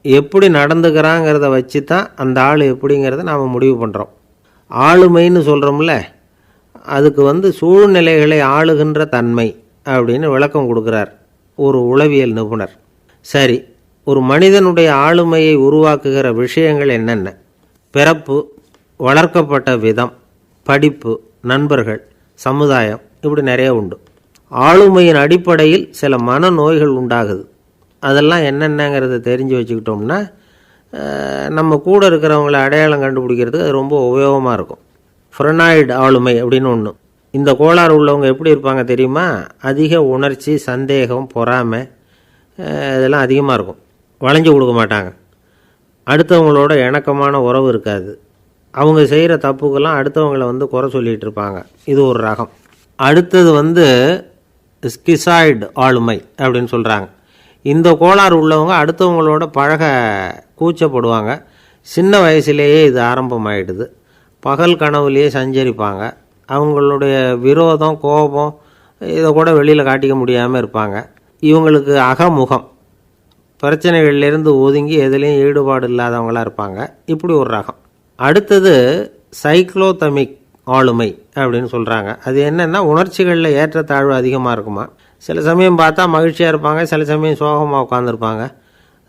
எப்படி நடந்துக்கிறாங்கிறத வச்சு தான் அந்த ஆள் எப்படிங்கிறத நாம் முடிவு பண்ணுறோம். ஆளுமைன்னு சொல்கிறோம்ல, அதுக்கு சூழ்நிலைகளை ஆளுகின்ற தன்மை அப்படின்னு விளக்கம் கொடுக்குறார் ஒரு உளவியல் நிபுணர். சரி, ஒரு மனிதனுடைய ஆளுமையை உருவாக்குகிற விஷயங்கள் என்னென்ன? பிறப்பு, வளர்க்கப்பட்ட விதம், படிப்பு, நண்பர்கள், சமுதாயம், இப்படி நிறைய உண்டு. ஆளுமையின் அடிப்படையில் சில மனநோய்கள் உண்டாகுது. அதெல்லாம் என்னென்னங்கிறத தெரிஞ்சு வச்சுக்கிட்டோம்னா நம்ம கூட இருக்கிறவங்கள அடையாளம் கண்டுபிடிக்கிறதுக்கு அது ரொம்ப உபயோகமாக இருக்கும். ஃப்ரெனாய்டு ஆளுமை அப்படின்னு ஒன்று. இந்த கோளாறு உள்ளவங்க எப்படி இருப்பாங்க தெரியுமா? அதிக உணர்ச்சி, சந்தேகம், பொறாமை இதெல்லாம் அதிகமாக இருக்கும். வளைஞ்சு கொடுக்க மாட்டாங்க. அடுத்தவங்களோட இணக்கமான உறவு இருக்காது. அவங்க செய்கிற தப்புக்கெல்லாம் அடுத்தவங்களை குறை சொல்லிகிட்டு இருப்பாங்க. இது ஒரு ரகம். அடுத்தது ஸ்கிசாய்டு ஆளுமை அப்படின்னு சொல்கிறாங்க. இந்த கோளாறு உள்ளவங்க அடுத்தவங்களோட பழக கூச்சப்படுவாங்க. சின்ன வயசுலேயே இது ஆரம்பமாயிடுது. பகல் கனவுலேயே சஞ்சரிப்பாங்க. அவங்களுடைய விரோதம், கோபம் இதை கூட வெளியில் காட்டிக்க முடியாமல் இருப்பாங்க. இவங்களுக்கு அகமுகம், பிரச்சனைகள்லேருந்து ஒதுங்கி எதுலேயும் ஈடுபாடு இல்லாதவங்களாக இருப்பாங்க. இப்படி ஒரு ரகம். அடுத்தது சைக்ளோதமிக் ஆளுமை அப்படின்னு சொல்கிறாங்க. அது என்னென்னா, உணர்ச்சிகளில் ஏற்றத்தாழ்வு அதிகமாக இருக்குமா. சில சமயம் பார்த்தா மகிழ்ச்சியாக இருப்பாங்க, சில சமயம் சோகமாக உட்காந்துருப்பாங்க.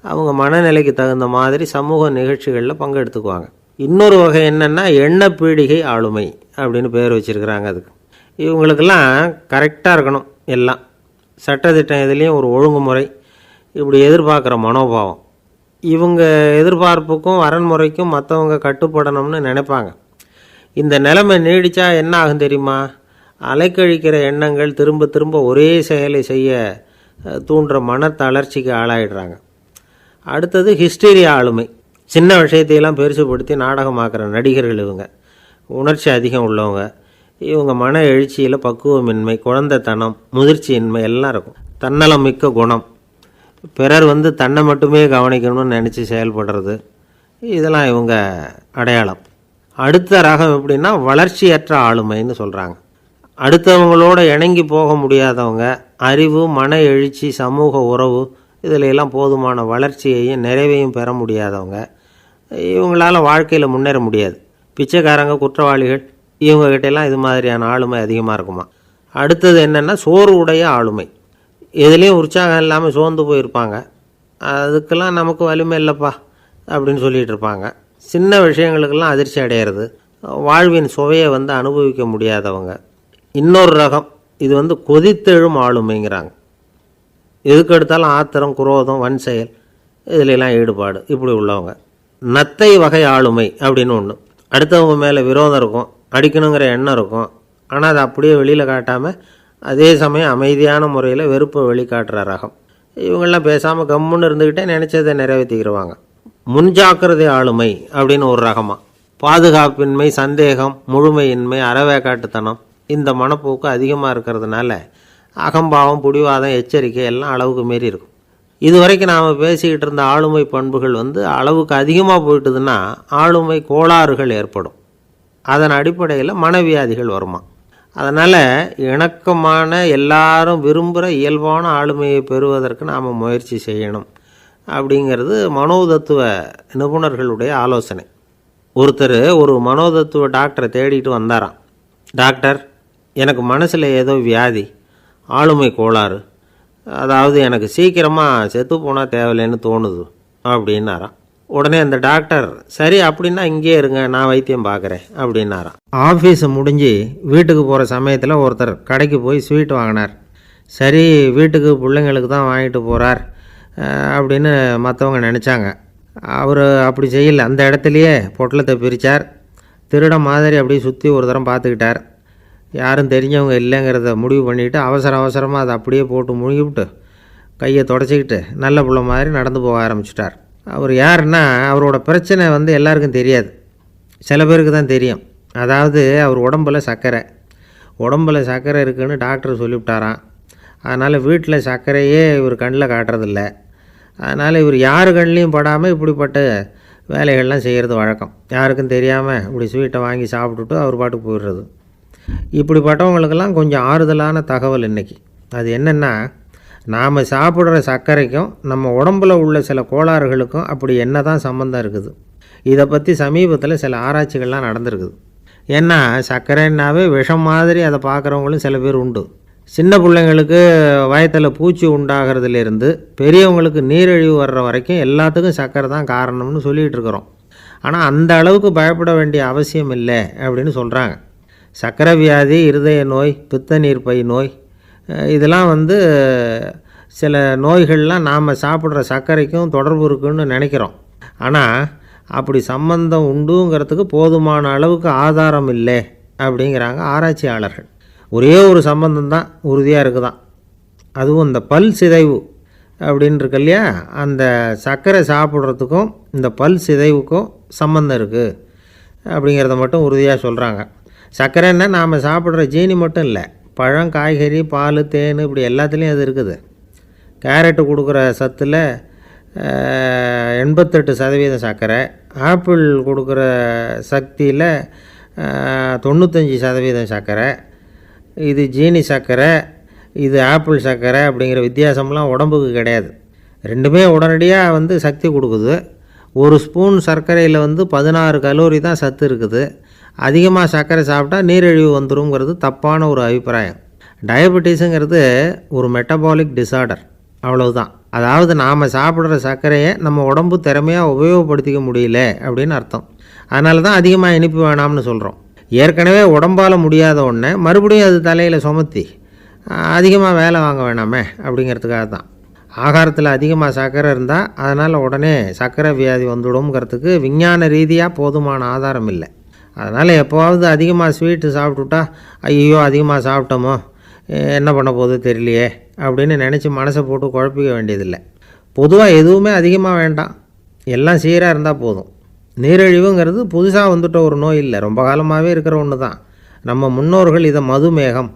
அவங்க மனநிலைக்கு தகுந்த மாதிரி சமூக நிகழ்ச்சிகளில் பங்கெடுத்துக்குவாங்க. இன்னொரு வகை என்னென்னா எண்ணப்பீடிகை ஆளுமை அப்படின்னு பேர் வச்சுருக்கிறாங்க. அதுக்கு இவங்களுக்கெல்லாம் கரெக்டாக இருக்கணும். எல்லாம் சட்டத்திட்டம், இதுலேயும் ஒரு ஒழுங்குமுறை, இப்படி எதிர்பார்க்குற மனோபாவம். இவங்க எதிர்பார்ப்புக்கும் வரன்முறைக்கும் மற்றவங்க கட்டுப்படணும்னு நினைப்பாங்க. இந்த நிலைமை நீடித்தா என்ன ஆகும் தெரியுமா? அலைக்கழிக்கிற எண்ணங்கள் திரும்ப திரும்ப ஒரே செயலை செய்ய தூண்டுற மன தளர்ச்சிக்கு ஆளாயிடுறாங்க. அடுத்தது ஹிஸ்டீரியா ஆளுமை. சின்ன விஷயத்தையெல்லாம் பெருசுப்படுத்தி நாடகமாக்குற நடிகர்கள் இவங்க. உணர்ச்சி அதிகம் உள்ளவங்க. இவங்க மன எழுச்சியில் பக்குவமின்மை, குழந்தைத்தனம், முதிர்ச்சியின்மை எல்லாம் இருக்கும். தன்னலம் மிக்க குணம். பிறர் தன்னை மட்டுமே கவனிக்கணும்னு நினச்சி செயல்படுறது, இதெல்லாம் இவங்க அடையாளம். அடுத்த ரகம் எப்படின்னா வளர்ச்சியற்ற ஆளுமைன்னு சொல்கிறாங்க. அடுத்தவங்களோட இணங்கி போக முடியாதவங்க, அறிவு, மன எழுச்சி, சமூக உறவு இதில் எல்லாம் போதுமான வளர்ச்சியையும் நிறைவையும் பெற முடியாதவங்க. இவங்களால் வாழ்க்கையில் முன்னேற முடியாது. பிச்சைக்காரங்க, குற்றவாளிகள், இவங்ககிட்டெல்லாம் இது மாதிரியான ஆளுமை அதிகமாக இருக்குமா. அடுத்தது என்னென்னா சோர்வு உடைய ஆளுமை. எதுலேயும் உற்சாகம் இல்லாமல் சோர்ந்து போயிருப்பாங்க. அதுக்கெல்லாம் நமக்கு வலிமை இல்லைப்பா அப்படின்னு சொல்லிகிட்டு இருப்பாங்க. சின்ன விஷயங்களுக்கெல்லாம் அதிர்ச்சி அடையிறது, வாழ்வின் சுவையை அனுபவிக்க முடியாதவங்க. இன்னொரு ரகம் இது கொதித்தெழும் ஆளுமைங்கிறாங்க. எதுக்கு எடுத்தாலும் ஆத்திரம், குரோதம், வன் செயல் இதிலெல்லாம் ஈடுபாடு, இப்படி உள்ளவங்க. நத்தை வகை ஆளுமை அப்படின்னு ஒன்று. அடுத்தவங்க மேலே விரோதம் இருக்கும், அடிக்கணுங்கிற எண்ணம் இருக்கும். ஆனால் அதை அப்படியே வெளியில் காட்டாமல் அதே சமயம் அமைதியான முறையில் வெறுப்பை வெளிக்காட்டுற ரகம். இவங்கெல்லாம் பேசாமல் கம்முன்னு இருந்துக்கிட்டே நினச்சதை நிறைவேற்றிக்கிடுவாங்க. முன்ஜாக்கிரதை ஆளுமை அப்படின்னு ஒரு ரகமாக. பாதுகாப்பின்மை, சந்தேகம், முழுமையின்மை, அறவேக்காட்டுத்தனம், இந்த மனப்போக்கு அதிகமாக இருக்கிறதுனால அகம்பாவம், புடிவாதம், எச்சரிக்கை எல்லாம் அளவுக்கு மீறி இருக்கும். இது வரைக்கும் நாம் பேசிக்கிட்டு இருந்த ஆளுமை பண்புகள் அளவுக்கு அதிகமாக போயிட்டுதுன்னா ஆளுமை கோளாறுகள் ஏற்படும். அதன் அடிப்படையில் மனவியாதிகள் வருமா. அதனால் இணக்கமான, எல்லாரும் விரும்புகிற இயல்பான ஆளுமையை பெறுவதற்கு நாம் முயற்சி செய்யணும் அப்படிங்கிறது மனோதத்துவ நிபுணர்களுடைய ஆலோசனை. ஒருத்தர் ஒரு மனோதத்துவ டாக்டரை தேடிட்டு வந்தாராம். டாக்டர், எனக்கு மனசில் ஏதோ வியாதி, ஆளுமை கோளாறு, அதாவது எனக்கு சீக்கிரமாக செத்து போனால் தேவையில்லைன்னு தோணுது அப்படின்னாராம். உடனே அந்த டாக்டர், சரி அப்படின்னா இங்கே இருங்க, நான் வைத்தியம் பார்க்குறேன் அப்படின்னாராம். ஆஃபீஸு முடிஞ்சு வீட்டுக்கு போகிற சமயத்தில் ஒருத்தர் கடைக்கு போய் ஸ்வீட் வாங்கினார். சரி, வீட்டுக்கு பிள்ளைங்களுக்கு தான் வாங்கிட்டு போகிறார் அப்படின்னு மற்றவங்க நினச்சாங்க. அவர் அப்படி செய்யலை. அந்த இடத்துலையே பொட்டலத்தை பிரித்தார். திருட மாதிரி அப்படியே சுற்றி ஒரு தரம் பார்த்துக்கிட்டார். யாரும் தெரிஞ்சவங்க இல்லைங்கிறத முடிவு பண்ணிவிட்டு அவசரமாக அதை அப்படியே போட்டு முழுகிவிட்டு கையை தொடச்சிக்கிட்டு நல்ல பிள்ளை மாதிரி நடந்து போக ஆரம்பிச்சிட்டார். அவர் யாருன்னா, அவரோட பிரச்சனை எல்லாருக்கும் தெரியாது, சில பேருக்கு தான் தெரியும். அதாவது அவர் உடம்பில் சர்க்கரை இருக்குதுன்னு டாக்டர் சொல்லிவிட்டாராம். அதனால் வீட்டில் சர்க்கரையே இவர் கண்ணில் காட்டுறதில்ல. அதனால் இவர் யார் கண்ணிலையும் படாமல் இப்படிப்பட்ட வேலைகள்லாம் செய்கிறது வழக்கம். யாருக்கும் தெரியாமல் இப்படி ஸ்வீட்டை வாங்கி சாப்பிட்டுட்டு அவர் பாட்டுக்கு போயிடுறது. இப்படிப்பட்டவங்களுக்கெல்லாம் கொஞ்சம் ஆறுதலான தகவல் இன்றைக்கி. அது என்னென்னா, நாம் சாப்பிட்ற சர்க்கரைக்கும் நம்ம உடம்பில் உள்ள சில கோளாறுகளுக்கும் அப்படி என்ன தான் சம்மந்தம் இருக்குது? இதை பற்றி சமீபத்தில் சில ஆராய்ச்சிகள்லாம் நடந்திருக்குது. ஏன்னா சர்க்கரைன்னாவே விஷம் மாதிரி அதை பார்க்குறவங்களும் சில பேர் உண்டு. சின்ன பிள்ளைங்களுக்கு வயத்தில் பூச்சி உண்டாகிறதுலேருந்து பெரியவங்களுக்கு நீரிழிவு வர்ற வரைக்கும் எல்லாத்துக்கும் சர்க்கரை தான் காரணம்னு சொல்லிகிட்டு இருக்கிறோம். ஆனால் அந்த அளவுக்கு பயப்பட வேண்டிய அவசியம் இல்லை அப்படின்னு சொல்கிறாங்க. சர்க்கரை வியாதி, இருதய நோய், பித்த நீர்ப்பை நோய், இதெல்லாம் சில நோய்கள்லாம் நாம் சாப்பிட்ற சர்க்கரைக்கும் தொடர்பு இருக்குன்னு நினைக்கிறோம். ஆனால் அப்படி சம்பந்தம் உண்டுங்கிறதுக்கு போதுமான அளவுக்கு ஆதாரம் இல்லை அப்படிங்கிறாங்க ஆராய்ச்சியாளர்கள். ஒரே ஒரு சம்பந்தம் தான் உறுதியாக இருக்குதான். அதுவும் இந்த பல் சிதைவு அப்படின்னு இருக்கு இல்லையா, அந்த சர்க்கரை சாப்பிட்றதுக்கும் இந்த பல் சிதைவுக்கும் சம்பந்தம் இருக்குது அப்படிங்கிறத மட்டும் உறுதியாக சொல்கிறாங்க. சர்க்கரைன்னா நாம் சாப்பிட்ற ஜீனி மட்டும் இல்லை, பழம், காய்கறி, பால், தேன், இப்படி எல்லாத்துலேயும் அது இருக்குது. கேரட்டு கொடுக்குற சத்தில் 88% சர்க்கரை, ஆப்பிள் கொடுக்குற சக்தியில் 95% சர்க்கரை. இது ஜீனி சர்க்கரை, இது ஆப்பிள் சர்க்கரை அப்படிங்கிற வித்தியாசம்லாம் உடம்புக்கு கிடையாது. ரெண்டுமே உடனடியாக சக்தி கொடுக்குது. ஒரு ஸ்பூன் சர்க்கரையில் 16 கலோரி தான் சத்து இருக்குது. அதிகமாக சர்க்கரை சாப்பிட்டா நீரிழிவு வந்துருங்கிறது தப்பான ஒரு அபிப்பிராயம். டயபெட்டிஸுங்கிறது ஒரு மெட்டபாலிக் டிஸார்டர், அவ்வளவுதான். அதாவது நாம் சாப்பிட்ற சர்க்கரையை நம்ம உடம்பு திறமையாக உபயோகப்படுத்திக்க முடியல அப்படின்னு அர்த்தம். அதனால தான் அதிகமாக இனிப்பு வேணாம்னு சொல்கிறோம். ஏற்கனவே உடம்பால் முடியாத ஒன்றை மறுபடியும் அது தலையில் சுமத்தி அதிகமாக வேலை வாங்க வேணாமே அப்படிங்கிறதுக்காக தான். ஆகாரத்தில் அதிகமாக சர்க்கரை இருந்தால் அதனால் உடனே சர்க்கரை வியாதி வந்துடும்ங்கிறதுக்கு விஞ்ஞான ரீதியாக போதுமான ஆதாரம் இல்லை. அதனால் எப்போவாவது அதிகமாக ஸ்வீட்டு சாப்பிட்டுட்டா ஐயோ அதிகமாக சாப்பிட்டோமோ என்ன பண்ண போகுது தெரியலையே அப்படின்னு நினச்சி மனசை போட்டு குழப்பிக்க வேண்டியதில்லை. பொதுவாக எதுவுமே அதிகமாக வேண்டாம், எல்லாம் சீராக இருந்தால் போதும். நீரிழிவுங்கிறது புதுசாக வந்துட்ட ஒரு நோய் இல்லை, ரொம்ப காலமாகவே இருக்கிற ஒன்று தான். நம்ம முன்னோர்கள் இதை மதுமேகம்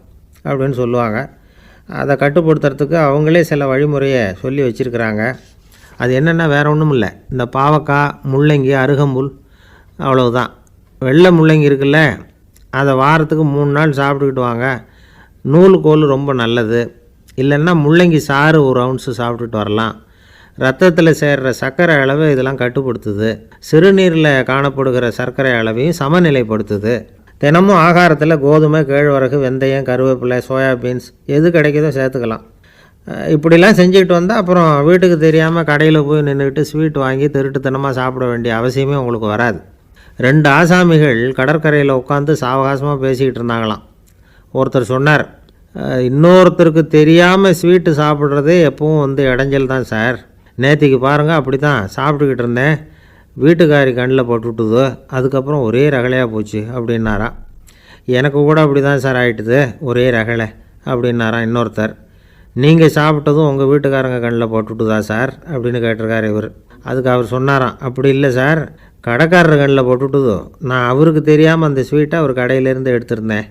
அப்படின்னு சொல்லுவாங்க. அதை கட்டுப்படுத்துறதுக்கு அவங்களே சில வழிமுறையை சொல்லி வச்சுருக்கிறாங்க. அது என்னென்னா வேறு ஒன்றும் இல்லை, இந்த பாவக்காய், முள்ளங்கி, அருகம்புல், அவ்வளவுதான். வெள்ளை முள்ளங்கி இருக்குல்ல, அதை வாரத்துக்கு 3 நாள் சாப்பிட்டுக்கிட்டு வாங்க. நூலுக்கோல் ரொம்ப நல்லது. இல்லைன்னா முள்ளங்கி சாறு 1 ounce சாப்பிட்டுட்டு வரலாம். ரத்தத்தில் சேர்கிற சர்க்கரை அளவை இதெல்லாம் கட்டுப்படுத்துது. சிறுநீரில் காணப்படுகிற சர்க்கரை அளவையும் சமநிலைப்படுத்துது. தினமும் ஆகாரத்தில் கோதுமை, கேழ்வரகு, வெந்தயம், கருவேப்பிலை, சோயாபீன்ஸ் எது கிடைக்குதோ சேர்த்துக்கலாம். இப்படிலாம் செஞ்சுக்கிட்டு வந்தால் அப்புறம் வீட்டுக்கு தெரியாமல் கடையில் போய் நின்றுக்கிட்டு ஸ்வீட் வாங்கி திருட்டுத்தனமாக சாப்பிட வேண்டிய அவசியமே உங்களுக்கு வராது. 2 ஆசாமிகள் கடற்கரையில் உட்காந்து சாவகாசமாக பேசிக்கிட்டு இருந்தாங்களாம். ஒருத்தர் சொன்னார், இன்னொருத்தருக்கு தெரியாமல் ஸ்வீட்டு சாப்பிட்றதே எப்பவும் இடைஞ்சல் தான் சார். நேற்றுக்கு பாருங்கள் அப்படி தான் சாப்பிட்டுக்கிட்டு இருந்தேன், வீட்டுக்காரி கண்ணில் போட்டுவிட்டுது, அதுக்கப்புறம் ஒரே ரகலையாக போச்சு அப்படின்னாராம். எனக்கு கூட அப்படி தான் சார் ஆகிட்டுது, ஒரே ரகலை அப்படின்னாராம் இன்னொருத்தர். நீங்கள் சாப்பிட்டதும் உங்கள் வீட்டுக்காரங்க கண்ணில் போட்டுவிட்டுதா சார் அப்படின்னு கேட்டிருக்கார் இவர். அதுக்கு அவர் சொன்னாராம், அப்படி இல்லை சார், கடைக்காரர் கண்ணில் போட்டுவிட்டுதோ, நான் அவருக்கு தெரியாமல் அந்த ஸ்வீட்டை அவர் கடையிலேருந்து எடுத்திருந்தேன்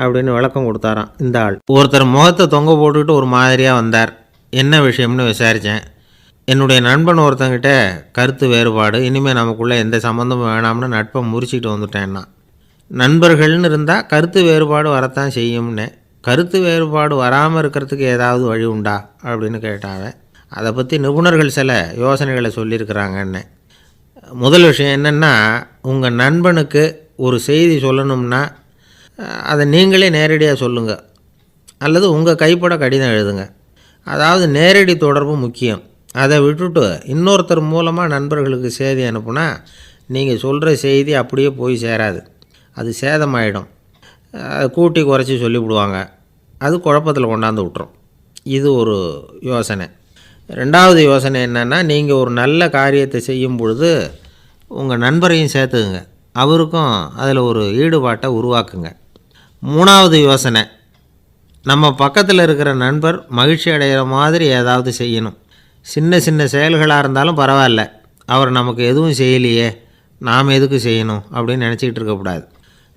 அப்படின்னு விளக்கம் கொடுத்தாராம் இந்த ஆள். ஒருத்தர் முகத்தை தொங்க போட்டுக்கிட்டு ஒரு மாதிரியாக வந்தார். என்ன விஷயம்னு விசாரித்தேன். என்னுடைய நண்பன் ஒருத்தங்கிட்ட கருத்து வேறுபாடு, இனிமேல் நமக்குள்ளே எந்த சம்மந்தமும் வேணாம்னு நட்பை முறிச்சிக்கிட்டு வந்துட்டேன்னா. நண்பர்கள்னு இருந்தால் கருத்து வேறுபாடு வரத்தான் செய்யும்னு. கருத்து வேறுபாடு வராமல் இருக்கிறதுக்கு ஏதாவது வழி உண்டா அப்படின்னு கேட்டாங்க. அதை பற்றி நிபுணர்கள் சில யோசனைகளை சொல்லியிருக்கிறாங்கன்னு. முதல் விஷயம் என்னென்னா, உங்கள் நண்பனுக்கு ஒரு செய்தி சொல்லணும்னா அதை நீங்களே நேரடியாக சொல்லுங்கள், அல்லது உங்கள் கைப்பட கடிதம் எழுதுங்க. அதாவது நேரடி தொடர்பு முக்கியம். அதை விட்டுட்டு இன்னொருத்தர் மூலமாக நண்பர்களுக்கு செய்தி அனுப்புனா நீங்கள் சொல்கிற செய்தி அப்படியே போய் சேராது, அது சேதமாயிடும். கூட்டி குறைச்சி சொல்லிவிடுவாங்க, அது குழப்பத்தில் கொண்டாந்து விட்டுரும். இது ஒரு யோசனை. 2வது யோசனை என்னென்னா, நீங்கள் ஒரு நல்ல காரியத்தை செய்யும் பொழுது உங்கள் நண்பரையும் சேர்த்துக்குங்க, அவருக்கும் அதில் ஒரு ஈடுபாட்டை உருவாக்குங்க. 3வது யோசனை, நம்ம பக்கத்தில் இருக்கிற நண்பர் மகிழ்ச்சி அடைகிற மாதிரி ஏதாவது செய்யணும். சின்ன சின்ன செயல்களாக இருந்தாலும் பரவாயில்ல, அவர் நமக்கு எதுவும் செய்யலையே, நாம் எதுக்கு செய்யணும் அப்படின்னு நினச்சிக்கிட்டு இருக்கக்கூடாது.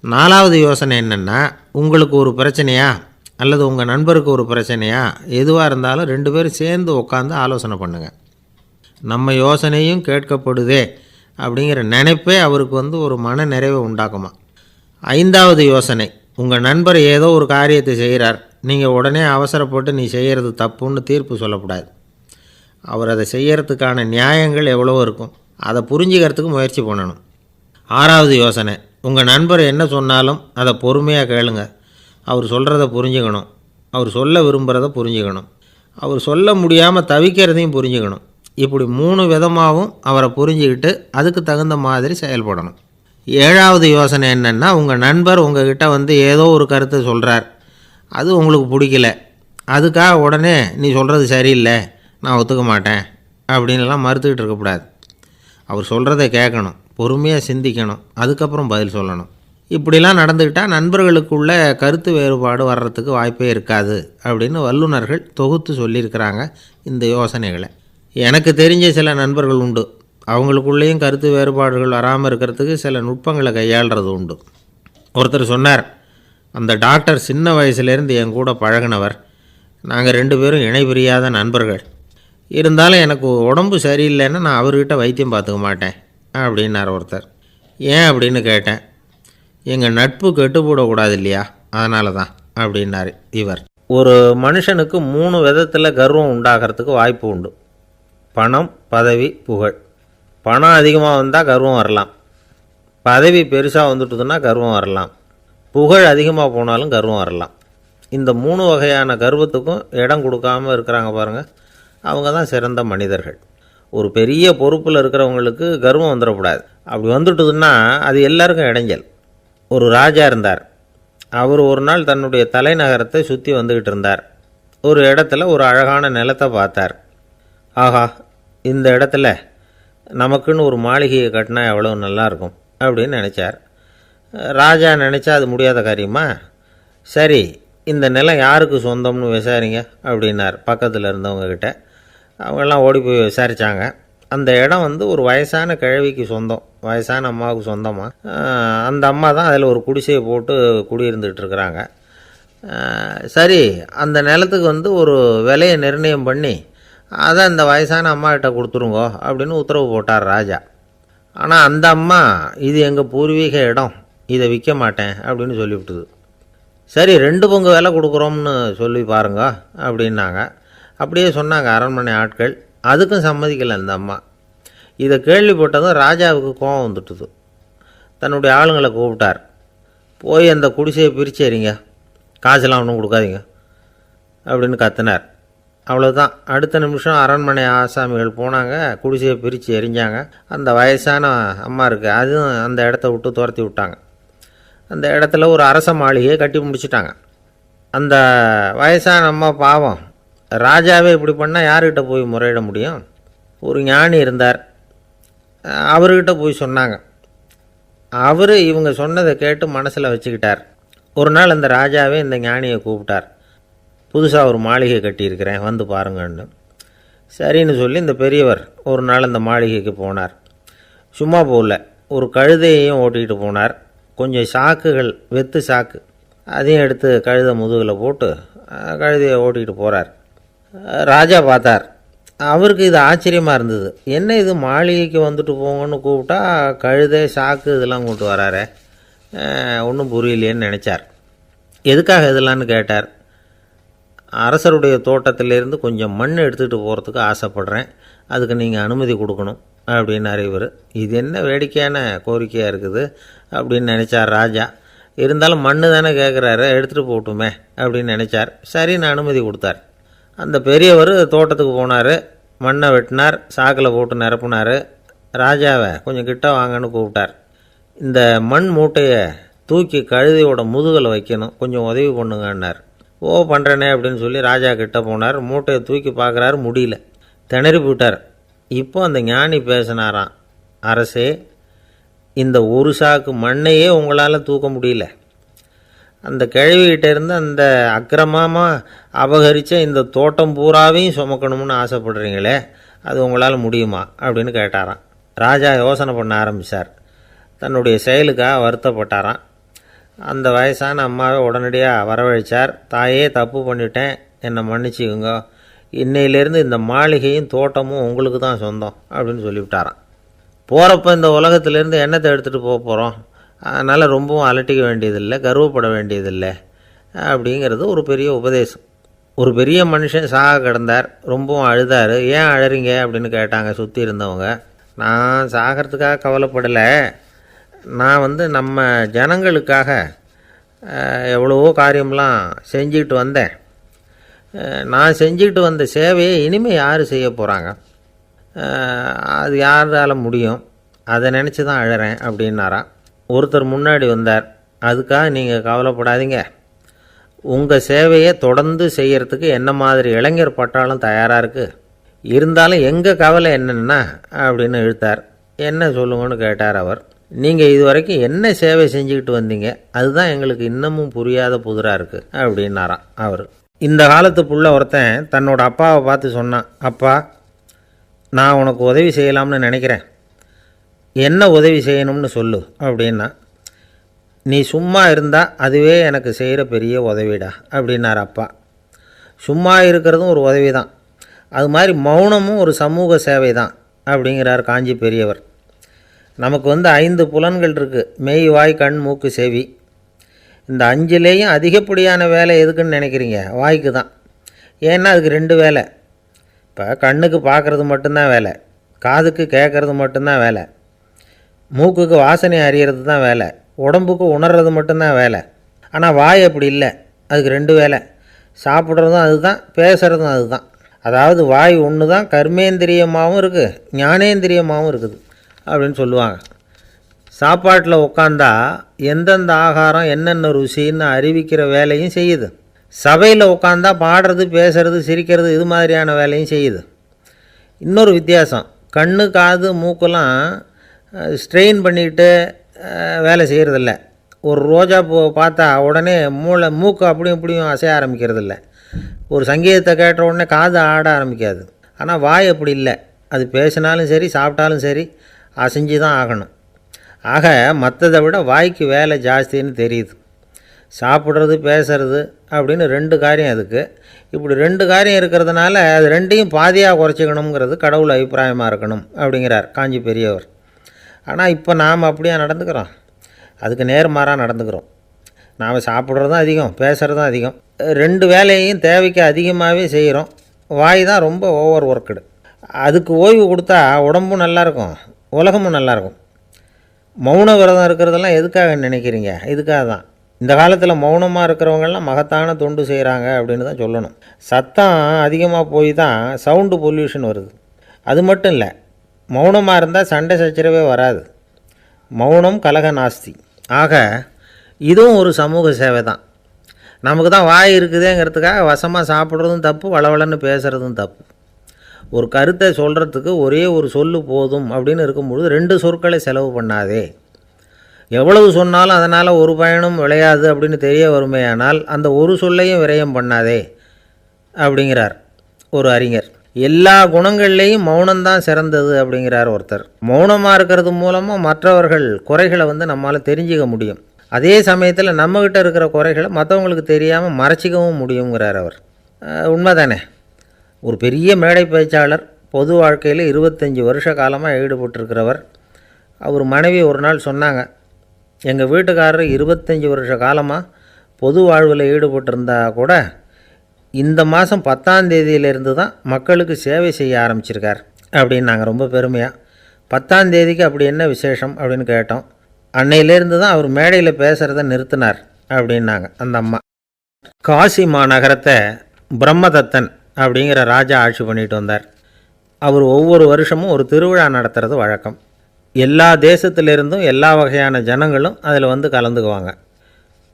4வது யோசனை என்னென்னா, உங்களுக்கு ஒரு பிரச்சனையா அல்லது உங்கள் நண்பருக்கு ஒரு பிரச்சனையா, எதுவாக இருந்தாலும் 2 பேரும் சேர்ந்து உட்காந்து ஆலோசனை பண்ணுங்கள். நம்ம யோசனையும் கேட்கப்படுதே அப்படிங்கிற நினைப்பே அவருக்கு ஒரு மன நிறைவை உண்டாக்குமா. 5வது யோசனை, உங்கள் நண்பர் ஏதோ ஒரு காரியத்தை செய்கிறார், நீங்கள் உடனே அவசரப்பட்டு நீ செய்கிறது தப்புன்னு தீர்ப்பு சொல்லக்கூடாது. அவர் அதை செய்யறதுக்கான நியாயங்கள் எவ்வளவோ இருக்கும், அதை புரிஞ்சுக்கிறதுக்கு முயற்சி பண்ணணும். 6வது யோசனை, உங்கள் நண்பர் என்ன சொன்னாலும் அதை பொறுமையாக கேளுங்க. அவர் சொல்கிறத புரிஞ்சுக்கணும், அவர் சொல்ல விரும்புகிறத புரிஞ்சுக்கணும், அவர் சொல்ல முடியாமல் தவிக்கிறதையும் புரிஞ்சுக்கணும். இப்படி 3 விதமாகவும் அவரை புரிஞ்சுக்கிட்டு அதுக்கு தகுந்த மாதிரி செயல்படணும். 7வது யோசனை என்னென்னா, உங்கள் நண்பர் உங்ககிட்ட வந்து ஏதோ ஒரு கருத்தை சொல்கிறார், அது உங்களுக்கு பிடிக்கல, அதுக்காக உடனே நீ சொல்கிறது சரியில்லை, நான் ஒத்துக்க மாட்டேன் அப்படின்லாம் மறுத்துக்கிட்டு இருக்கக்கூடாது. அவர் சொல்கிறத கேட்கணும், பொறுமையாக சிந்திக்கணும், அதுக்கப்புறம் பதில் சொல்லணும். இப்படிலாம் நடந்துக்கிட்டால் நண்பர்களுக்குள்ள கருத்து வேறுபாடு வர்றதுக்கு வாய்ப்பே இருக்காது அப்படின்னு வல்லுநர்கள் தொகுத்து சொல்லியிருக்கிறாங்க இந்த யோசனைகளை. எனக்கு தெரிஞ்ச சில நண்பர்கள் உண்டு, அவங்களுக்குள்ளேயும் கருத்து வேறுபாடுகள் வராமல் இருக்கிறதுக்கு சில நுட்பங்களை கையாளுறது உண்டு. ஒருத்தர் சொன்னார், அந்த டாக்டர் சின்ன வயசுலேருந்து என் கூட பழகினவர், நாங்கள் 2 பேரும் இணை பிரியாத நண்பர்கள், இருந்தாலும் எனக்கு உடம்பு சரியில்லைன்னா நான் அவர்கிட்ட வைத்தியம் பார்த்துக்க மாட்டேன் அப்படின்னார் ஒருத்தர். ஏன் அப்படின்னு கேட்டேன். எங்கள் நட்பு கெட்டு போடக்கூடாது இல்லையா, அதனால தான் அப்படின்னார் இவர். ஒரு மனுஷனுக்கு 3 விதத்தில் கர்வம் உண்டாகிறதுக்கு வாய்ப்பு உண்டு. பணம், பதவி, புகழ். பணம் அதிகமாக வந்தால் கர்வம் வரலாம், பதவி பெருசாக வந்துட்டுதுன்னா கர்வம் வரலாம், புகழ் அதிகமாக போனாலும் கர்வம் வரலாம். இந்த 3 வகையான கர்வத்துக்கும் இடம் கொடுக்காமல் இருக்கிறாங்க பாருங்கள், அவங்க தான் சிறந்த மனிதர்கள். ஒரு பெரிய பொறுப்பில் இருக்கிறவங்களுக்கு கர்வம் வந்துடக்கூடாது. அப்படி வந்துட்டுதுன்னா அது எல்லாருக்கும் இடைஞ்சல். ஒரு ராஜா இருந்தார். அவர் ஒரு நாள் தன்னுடைய தலைநகரத்தை சுற்றி வந்துக்கிட்டு இருந்தார். ஒரு இடத்துல ஒரு அழகான நிலத்தை பார்த்தார். ஆஹா, இந்த இடத்துல நமக்குன்னு ஒரு மாளிகையை கட்டினா எவ்வளோ நல்லாயிருக்கும் அப்படின்னு நினச்சார். ராஜா நினச்சா அது முடியாத காரியமா? சரி, இந்த நிலம் யாருக்கு சொந்தம்னு விசாரிங்க அப்படின்னார் பக்கத்தில் இருந்தவங்கக்கிட்ட. அவங்கெல்லாம் ஓடி போய் விசாரித்தாங்க. அந்த இடம் வந்து ஒரு வயசான கிழவிக்கு சொந்தம், வயசான அம்மாவுக்கு சொந்தமாக. அந்த அம்மா தான் அதில் ஒரு குடிசையை போட்டு குடியிருந்துகிட்டு இருக்கிறாங்க. சரி, அந்த நிலத்துக்கு வந்து ஒரு விலையை நிர்ணயம் பண்ணி அதை அந்த வயசான அம்மாக்கிட்ட கொடுத்துருங்கோ அப்படின்னு உத்தரவு போட்டார் ராஜா. ஆனால் அந்த அம்மா, இது எங்கள் பூர்வீக இடம், இதை விற்க மாட்டேன் அப்படின்னு சொல்லிவிட்டுது. சரி, 2 பங்கு விலை கொடுக்குறோம்னு சொல்லி பாருங்க அப்படின்னாங்க. அப்படியே சொன்னாங்க அரண்மனை ஆட்கள். அதுக்கும் சம்மதிக்கலை அந்த அம்மா. இதை கேள்விப்பட்டதும் ராஜாவுக்கு கோபம் வந்துட்டுது. தன்னுடைய ஆளுங்களை கூப்பிட்டார். போய் அந்த குடிசையை பிரித்து எறிங்க, காசெல்லாம் ஒன்றும் கொடுக்காதீங்க அப்படின்னு கத்தினார். அவ்வளோதான். அடுத்த நிமிஷம் அரண்மனை ஆசாமிகள் போனாங்க, குடிசையை பிரித்து எரிஞ்சாங்க. அந்த வயசான அம்மா இருக்குது, அதுவும் அந்த இடத்த விட்டு துரத்தி விட்டாங்க. அந்த இடத்துல ஒரு அரச மாளிகையை கட்டி முடிச்சிட்டாங்க. அந்த வயசான அம்மா பாவம், ராஜாவே இப்படி பண்ணால் யார்கிட்ட போய் முறையிட முடியும்? ஒரு ஞானி இருந்தார், அவர்கிட்ட போய் சொன்னாங்க. அவர் இவங்க சொன்னதை கேட்டு மனசில் வச்சுக்கிட்டார். ஒரு நாள் அந்த ராஜாவே இந்த ஞானியை கூப்பிட்டார். புதுசாக ஒரு மாளிகை கட்டியிருக்கிறேன், வந்து பாருங்கன்னு. சரின்னு சொல்லி இந்த பெரியவர் ஒரு நாள் அந்த மாளிகைக்கு போனார். சும்மா போகல, ஒரு கழுதையையும் ஓட்டிகிட்டு போனார். கொஞ்சம் சாக்குகள், வெத்து சாக்கு, அதையும் எடுத்து கழுதை முதுகில் போட்டு கழுதையை ஓட்டிகிட்டு போகிறார். ராஜா பார்த்தார். அவருக்கு இது ஆச்சரியமாக இருந்தது. என்ன இது, மாளிகைக்கு வந்துட்டு போங்கன்னு கூப்பிட்டா கழுதை சாக்கு இதெல்லாம் கொண்டு வராரே, ஒன்றும் புரியலையேன்னு நினச்சார். எதுக்காக இதெல்லாம்னு கேட்டார். அரசருடைய தோட்டத்திலேருந்து கொஞ்சம் மண் எடுத்துகிட்டு போகிறதுக்கு ஆசைப்படுறேன், அதுக்கு நீங்கள் அனுமதி கொடுக்கணும் அப்படின்னாரு இவர். இது என்ன வேடிக்கையான கோரிக்கையாக இருக்குது அப்படின்னு நினச்சார் ராஜா. இருந்தாலும் மண் தானே கேட்குறாரு, எடுத்துகிட்டு போகட்டுமே அப்படின்னு நினச்சார். சரின்னு அனுமதி கொடுத்தார். அந்த பெரியவர் தோட்டத்துக்கு போனார், மண்ணை வெட்டினார், சாக்கில் போட்டு நிரப்புனார். ராஜாவை கொஞ்சம் கிட்ட வாங்கன்னு கூப்பிட்டார். இந்த மண் மூட்டையை தூக்கி கழுதையோட முதுகில் வைக்கணும், கொஞ்சம் உதவி பண்ணுங்கன்னார். ஓ, பண்ணுறேனே அப்படின்னு சொல்லி ராஜா கிட்ட போனார். மூட்டையை தூக்கி பார்க்குறாரு, முடியல, திணறி போட்டார். இப்போ அந்த ஞானி பேசினாராம். அரசே, இந்த ஒரு சாக்கு மண்ணையே உங்களால் தூக்க முடியல, அந்த கிழவிகிட்ட இருந்து அந்த அக்கிரமமாக அபகரித்த இந்த தோட்டம் பூராவையும் சுமக்கணும்னு ஆசைப்படுறீங்களே, அது உங்களால் முடியுமா அப்படின்னு கேட்டாராம். ராஜா யோசனை பண்ண ஆரம்பித்தார். தன்னுடைய செயலுக்காக வருத்தப்பட்டாராம். அந்த வயசான அம்மாவை உடனடியாக வரவழைச்சார். தாயே, தப்பு பண்ணிட்டேன், என்னை மன்னிச்சுக்குங்க, இன்னையிலேருந்து இந்த மாளிகையும் தோட்டமும் உங்களுக்கு தான் சொந்தம் அப்படின்னு சொல்லிவிட்டாராம். போகிறப்ப இந்த உலகத்திலேருந்து எண்ணத்தை எடுத்துகிட்டு போக போகிறோம், அதனால் ரொம்பவும் அலட்டிக்க வேண்டியதில்லை, கர்வப்பட வேண்டியதில்லை, அப்படிங்கிறது ஒரு பெரிய உபதேசம். ஒரு பெரிய மனுஷன் சாக கிடந்தார், ரொம்பவும் அழுதார். ஏன் அழறீங்க அப்படின்னு கேட்டாங்க சுற்றி இருந்தவங்க. நான் சாகிறதுக்காக கவலைப்படலை, நான் நம்ம ஜனங்களுக்காக எவ்வளவோ காரியம்லாம் செஞ்சுக்கிட்டு வந்தேன். நான் செஞ்சுக்கிட்டு வந்த சேவையை இனிமேல் யார் செய்ய போகிறாங்க, அது யாரால் முடியும், அதை நினச்சி தான் அழறேன் அப்படின்னாராம். ஒருத்தர் முன்னாடி வந்தார். அதுக்காக நீங்கள் கவலைப்படாதீங்க, உங்கள் சேவையை தொடர்ந்து செய்கிறதுக்கு என்ன மாதிரி இளைஞர் பட்டாலும் தயாராக இருக்குது, இருந்தாலும் எங்கள் கவலை என்னென்னா அப்படின்னு இழுத்தார். என்ன சொல்லுங்கன்னு கேட்டார் அவர். நீங்கள் இது வரைக்கும் என்ன சேவை செஞ்சுக்கிட்டு வந்தீங்க, அதுதான் எங்களுக்கு இன்னமும் புரியாத புதிராக இருக்குது அப்படின்னாராம் அவர். இந்த காலத்து புள்ள ஒருத்தன் தன்னோட அப்பாவை பார்த்து சொன்னான், அப்பா நான் உனக்கு உதவி செய்யலாம்னு நினைக்கிறேன், என்ன உதவி செய்யணும்னு சொல்லு அப்படின்னா. நீ சும்மா இருந்தால் அதுவே எனக்கு செய்கிற பெரிய உதவிடா அப்படின்னார் அப்பா. சும்மா இருக்கிறதும் ஒரு உதவி தான், அது மாதிரி மௌனமும் ஒரு சமூக சேவை தான் அப்படிங்கிறார் காஞ்சி பெரியவர். நமக்கு 5 புலன்கள் இருக்குது, மெய் வாய் கண் மூக்கு செவி. இந்த 5லேயும் அதிகப்படியான வேலை எதுக்குன்னு நினைக்கிறீங்க? வாய்க்கு தான். ஏன்னா அதுக்கு 2 வேலை. இப்போ கண்ணுக்கு பார்க்குறது மட்டும்தான் வேலை, காதுக்கு கேட்குறது மட்டும்தான் வேலை, மூக்குக்கு வாசனை அறியறது தான் வேலை, உடம்புக்கு உணர்றது மட்டும்தான் வேலை. ஆனால் வாய் அப்படி இல்லை, அதுக்கு 2 வேலை. சாப்பிட்றதும் அதுதான், பேசுகிறதும் அதுதான். அதாவது வாய் ஒன்று தான் கர்மேந்திரியமாகவும் இருக்குது, ஞானேந்திரியமாகவும் இருக்குது அப்படின்னு சொல்லுவாங்க. சாப்பாட்டில் உட்காந்தா எந்தெந்த ஆகாரம் என்னென்ன ருசின்னு அறிவிக்கிற வேலையும் செய்யுது. சபையில் உட்காந்தா பாடுறது, பேசுறது, சிரிக்கிறது, இது மாதிரியான வேலையும் செய்யுது. இன்னொரு வித்தியாசம், கண்ணு காது மூக்கெல்லாம் ஸ்ட்ரெயின் பண்ணிக்கிட்டு வேலை செய்கிறதில்ல. ஒரு ரோஜா பூ பார்த்தா உடனே மூக்கு அப்படியும் இப்படியும் அசைய ஆரம்பிக்கிறதில்ல. ஒரு சங்கீதத்தை கேட்ட உடனே காது ஆட ஆரம்பிக்காது. ஆனால் வாய் அப்படி இல்லை, அது பேசினாலும் சரி சாப்பிட்டாலும் சரி அசைஞ்சு தான் ஆகணும். ஆக மற்றதை விட வாய்க்கு வேலை ஜாஸ்தின்னு தெரியுது. சாப்பிட்றது பேசுறது அப்படின்னு 2 காரியம் அதுக்கு. இப்படி 2 காரியம் இருக்கிறதுனால அது 2ஐயும் பாதியாக குறைச்சிக்கணுங்கிறது கடவுள் அபிப்பிராயமாக இருக்கணும் அப்படிங்கிறார் காஞ்சி பெரியவர். ஆனால் இப்போ நாம் அப்படியே நடந்துக்கிறோம், அதுக்கு நேர்மாறாக நடந்துக்கிறோம். நாம் சாப்பிட்றதும் அதிகம், பேசுகிறதும் அதிகம், 2 வேலையையும் தேவைக்கு அதிகமாகவே செய்கிறோம். வாய் தான் ரொம்ப ஓவர் ஒர்க்குடு. அதுக்கு ஓய்வு கொடுத்தா உடம்பும் நல்லாயிருக்கும், உலகமும் நல்லாயிருக்கும். மௌன விரதம் இருக்கிறதெல்லாம் எதுக்காக நினைக்கிறீங்க? இதுக்காக தான். இந்த காலத்தில் மௌனமாக இருக்கிறவங்கெல்லாம் மகத்தான தொண்டு செய்கிறாங்க அப்படின்னு தான் சொல்லணும். சத்தம் அதிகமாக போய் தான் சவுண்டு பொல்யூஷன் வருது. அது மட்டும் இல்லை, மௌனமாக இருந்தால் சண்டை சச்சரவே வராது. மௌனம் கலக நாஸ்தி. ஆக இதுவும் ஒரு சமூக சேவை தான். நமக்கு தான் வாய் இருக்குதுங்கிறதுக்காக வசமாக சாப்பிட்றதும் தப்பு, வளவளன்னு பேசுகிறதும் தப்பு. ஒரு கருத்தை சொல்கிறதுக்கு ஒரே ஒரு சொல்லு போதும் அப்படின்னு இருக்கும்பொழுது 2 சொற்களை செலவு பண்ணாதே. எவ்வளவு சொன்னாலும் அதனால் ஒரு பயனும் விளையாது அப்படின்னு தெரிய வருமேயானால் அந்த ஒரு சொல்லையும் விரயம் பண்ணாதே அப்படிங்கிறார் ஒரு அறிஞர். எல்லா குணங்கள்லேயும் மௌனம்தான் சிறந்தது அப்படிங்கிறார் ஒருத்தர். மௌனமாக இருக்கிறது மூலமாக மற்றவர்கள் குறைகளை நம்மளால் தெரிஞ்சிக்க முடியும். அதே சமயத்தில் நம்மக்கிட்ட இருக்கிற குறைகளை மற்றவங்களுக்கு தெரியாமல் மறைச்சிக்கவும் முடியுங்கிறார் அவர். உண்மைதானே? ஒரு பெரிய மேடை பேச்சாளர், பொது வாழ்க்கையில் 25 வருஷ காலமாக ஈடுபட்டிருக்கிறவர். அவர் மனைவி ஒரு நாள் சொன்னாங்க, எங்கள் வீட்டுக்காரர் 25 வருஷ காலமாக பொது வாழ்வில் ஈடுபட்டிருந்தா கூட இந்த மாதம் 10ஆம் தேதியிலேருந்து தான் மக்களுக்கு சேவை செய்ய ஆரம்பிச்சிருக்கார் அப்படின்னாங்க ரொம்ப பெருமையாக. 10ஆம் தேதிக்கு அப்படி என்ன விசேஷம் அப்படின்னு கேட்டோம். அன்னையிலேருந்து தான் அவர் மேடையில் பேசுகிறத நிறுத்தினார் அப்படின்னாங்க அந்த அம்மா. காசி மாநகரத்தை பிரம்மதத்தன் அப்படிங்கிற ராஜா ஆட்சி பண்ணிட்டு வந்தார். அவர் ஒவ்வொரு வருஷமும் ஒரு திருவிழா நடத்துறது வழக்கம். எல்லா தேசத்திலிருந்தும் எல்லா வகையான ஜனங்களும் அதில் கலந்துக்குவாங்க.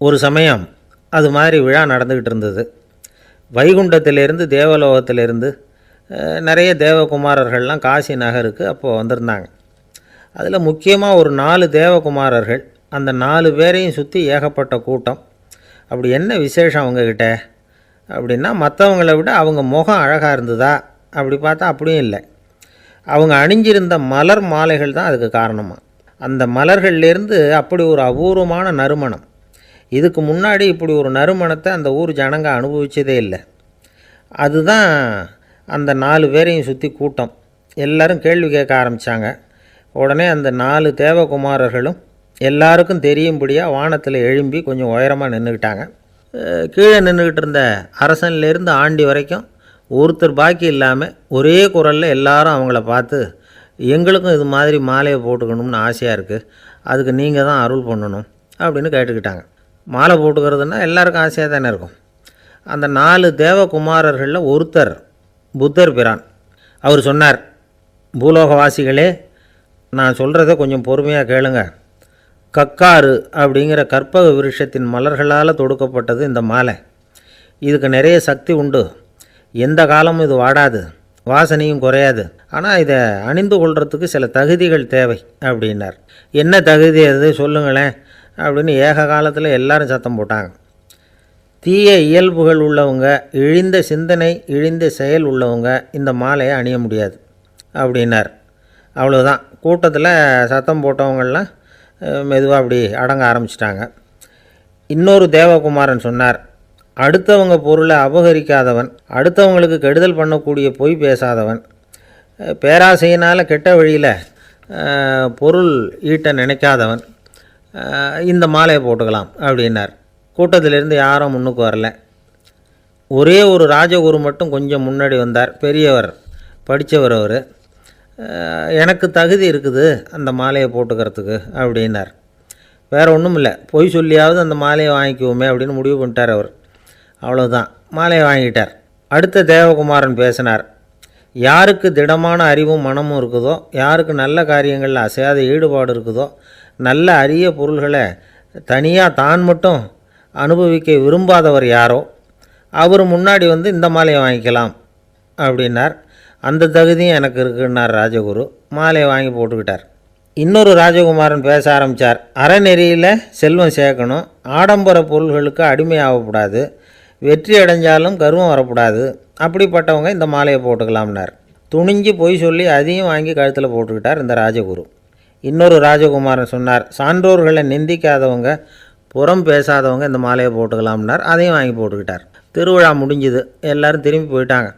ஒரு சமயம் அது மாதிரி விழா நடந்துக்கிட்டு இருந்தது. வைகுண்டத்திலேருந்து தேவலோகத்திலேருந்து நிறைய தேவகுமாரர்கள்லாம் காசி நகருக்கு அப்போது வந்திருந்தாங்க. அதில் முக்கியமாக ஒரு 4 தேவகுமாரர்கள், அந்த 4 பேரையும் சுற்றி ஏகப்பட்ட கூட்டம். அப்படி என்ன விசேஷம் அவங்கக்கிட்ட அப்படின்னா, மற்றவங்கள விட அவங்க முகம் அழகாக இருந்ததா அப்படி பார்த்தா அப்படியும் இல்லை. அவங்க அணிஞ்சிருந்த மலர் மாலைகள் தான் அதுக்கு காரணமாக. அந்த மலர்கள்லேருந்து அப்படி ஒரு அபூர்வமான நறுமணம். இதுக்கு முன்னாடி இப்படி ஒரு நறுமணத்தை அந்த ஊர் ஜனங்க அனுபவிச்சதே இல்லை. அதுதான் அந்த 4 பேரையும் சுற்றி கூட்டம். எல்லோரும் கேள்வி கேட்க ஆரம்பித்தாங்க. உடனே அந்த 4 தேவகுமாரர்களும் எல்லாருக்கும் தெரியும்படியாக வானத்தில் எழும்பி கொஞ்சம் உயரமாக நின்றுக்கிட்டாங்க. கீழே நின்றுக்கிட்டு இருந்த அரசன்லேருந்து ஆண்டி வரைக்கும் ஒருத்தர் பாக்கி இல்லாமல் ஒரே குரலில் எல்லாரும் அவங்கள பார்த்து, எங்களுக்கும் இது மாதிரி மாலையை போட்டுக்கணும்னு ஆசையாக இருக்குது, அதுக்கு நீங்கள் தான் அருள் பண்ணணும் அப்படின்னு கேட்டுக்கிட்டாங்க. மாலை போட்டுக்கிறதுனா எல்லாருக்கும் ஆசையாக தானே இருக்கும். அந்த 4 தேவகுமாரர்களில் ஒருத்தர் புத்தர் பிரான். அவர் சொன்னார், பூலோகவாசிகளே, நான் சொல்கிறத கொஞ்சம் பொறுமையாக கேளுங்க. கக்காரு அப்படிங்கிற கற்பக விருட்சத்தின் மலர்களால் தொடுக்கப்பட்டது இந்த மாலை. இதுக்கு நிறைய சக்தி உண்டு. எந்த காலமும் இது வாடாது, வாசனையும் குறையாது. ஆனால் இதை அணிந்து கொள்கிறதுக்கு சில தகுதிகள் தேவை அப்படின்னார். என்ன தகுதி அது சொல்லுங்களேன் அப்படின்னு ஏக காலத்தில் எல்லாரும் சத்தம் போட்டாங்க. தீய இயல்புகள் உள்ளவங்க, இழிந்த சிந்தனை, இழிந்த செயல் உள்ளவங்க இந்த மாலையை அணிய முடியாது அப்படின்னார். அவ்வளோதான். கூட்டத்தில் சத்தம் போட்டவங்கள்லாம் மெதுவாக அப்படி அடங்க ஆரம்பிச்சிட்டாங்க. இன்னொரு தேவகுமாரன் சொன்னார், அடுத்தவங்க பொருளை அபகரிக்காதவன், அடுத்தவங்களுக்கு கெடுதல் பண்ணக்கூடிய பொய் பேசாதவன், பேராசையினால் கெட்ட வழியில் பொருள் ஈட்ட நினைக்காதவன் இந்த மாலையை போட்டுக்கலாம் அப்படின்னார். கூட்டத்திலிருந்து யாரும் முன்னுக்கு வரல. ஒரே ஒரு ராஜகுரு மட்டும் கொஞ்சம் முன்னாடி வந்தார். பெரியவர், படித்தவர். அவர், எனக்கு தகுதி இருக்குது அந்த மாலையை போட்டுக்கிறதுக்கு அப்படின்னார். வேறு ஒன்றும் இல்லை, பொய் சொல்லியாவது அந்த மாலையை வாங்கிக்குவோமே அப்படின்னு முடிவு பண்ணிட்டார் அவர். அவ்வளோதான், மாலையை வாங்கிட்டார். அடுத்த தேவகுமாரன் பேசினார். யாருக்கு திடமான அறிவும் மனமும் இருக்குதோ, யாருக்கு நல்ல காரியங்களில் அசையாத ஈடுபாடு இருக்குதோ, நல்ல அரிய பொருள்களை தனியாக தான் மட்டும் அனுபவிக்க விரும்பாதவர் யாரோ அவர் முன்னாடி வந்து இந்த மாலையை வாங்கிக்கலாம் அப்படின்னார். அந்த தகுதியும் எனக்கு இருக்குன்னார் ராஜகுரு. மாலையை வாங்கி போட்டுக்கிட்டார். இன்னொரு ராஜகுமாரன் பேச ஆரம்பித்தார். அறநெறியில் செல்வம் சேர்க்கணும், ஆடம்பர பொருள்களுக்கு அடிமையாகக்கூடாது, வெற்றி அடைஞ்சாலும் கர்வம் வரக்கூடாது, அப்படிப்பட்டவங்க இந்த மாலையை போட்டுக்கலாம்னார். துணிஞ்சு பொய் சொல்லி அதையும் வாங்கி கழுத்தில் போட்டுக்கிட்டார் இந்த ராஜகுரு. இன்னொரு ராஜகுமாரன் சொன்னார், சான்றோர்களை நிந்திக்காதவங்க, புறம் பேசாதவங்க இந்த மாலையை போட்டுக்கலாம்னார். அதையும் வாங்கி போட்டுக்கிட்டார். திருவிழா முடிஞ்சுது, எல்லோரும் திரும்பி போயிட்டாங்க.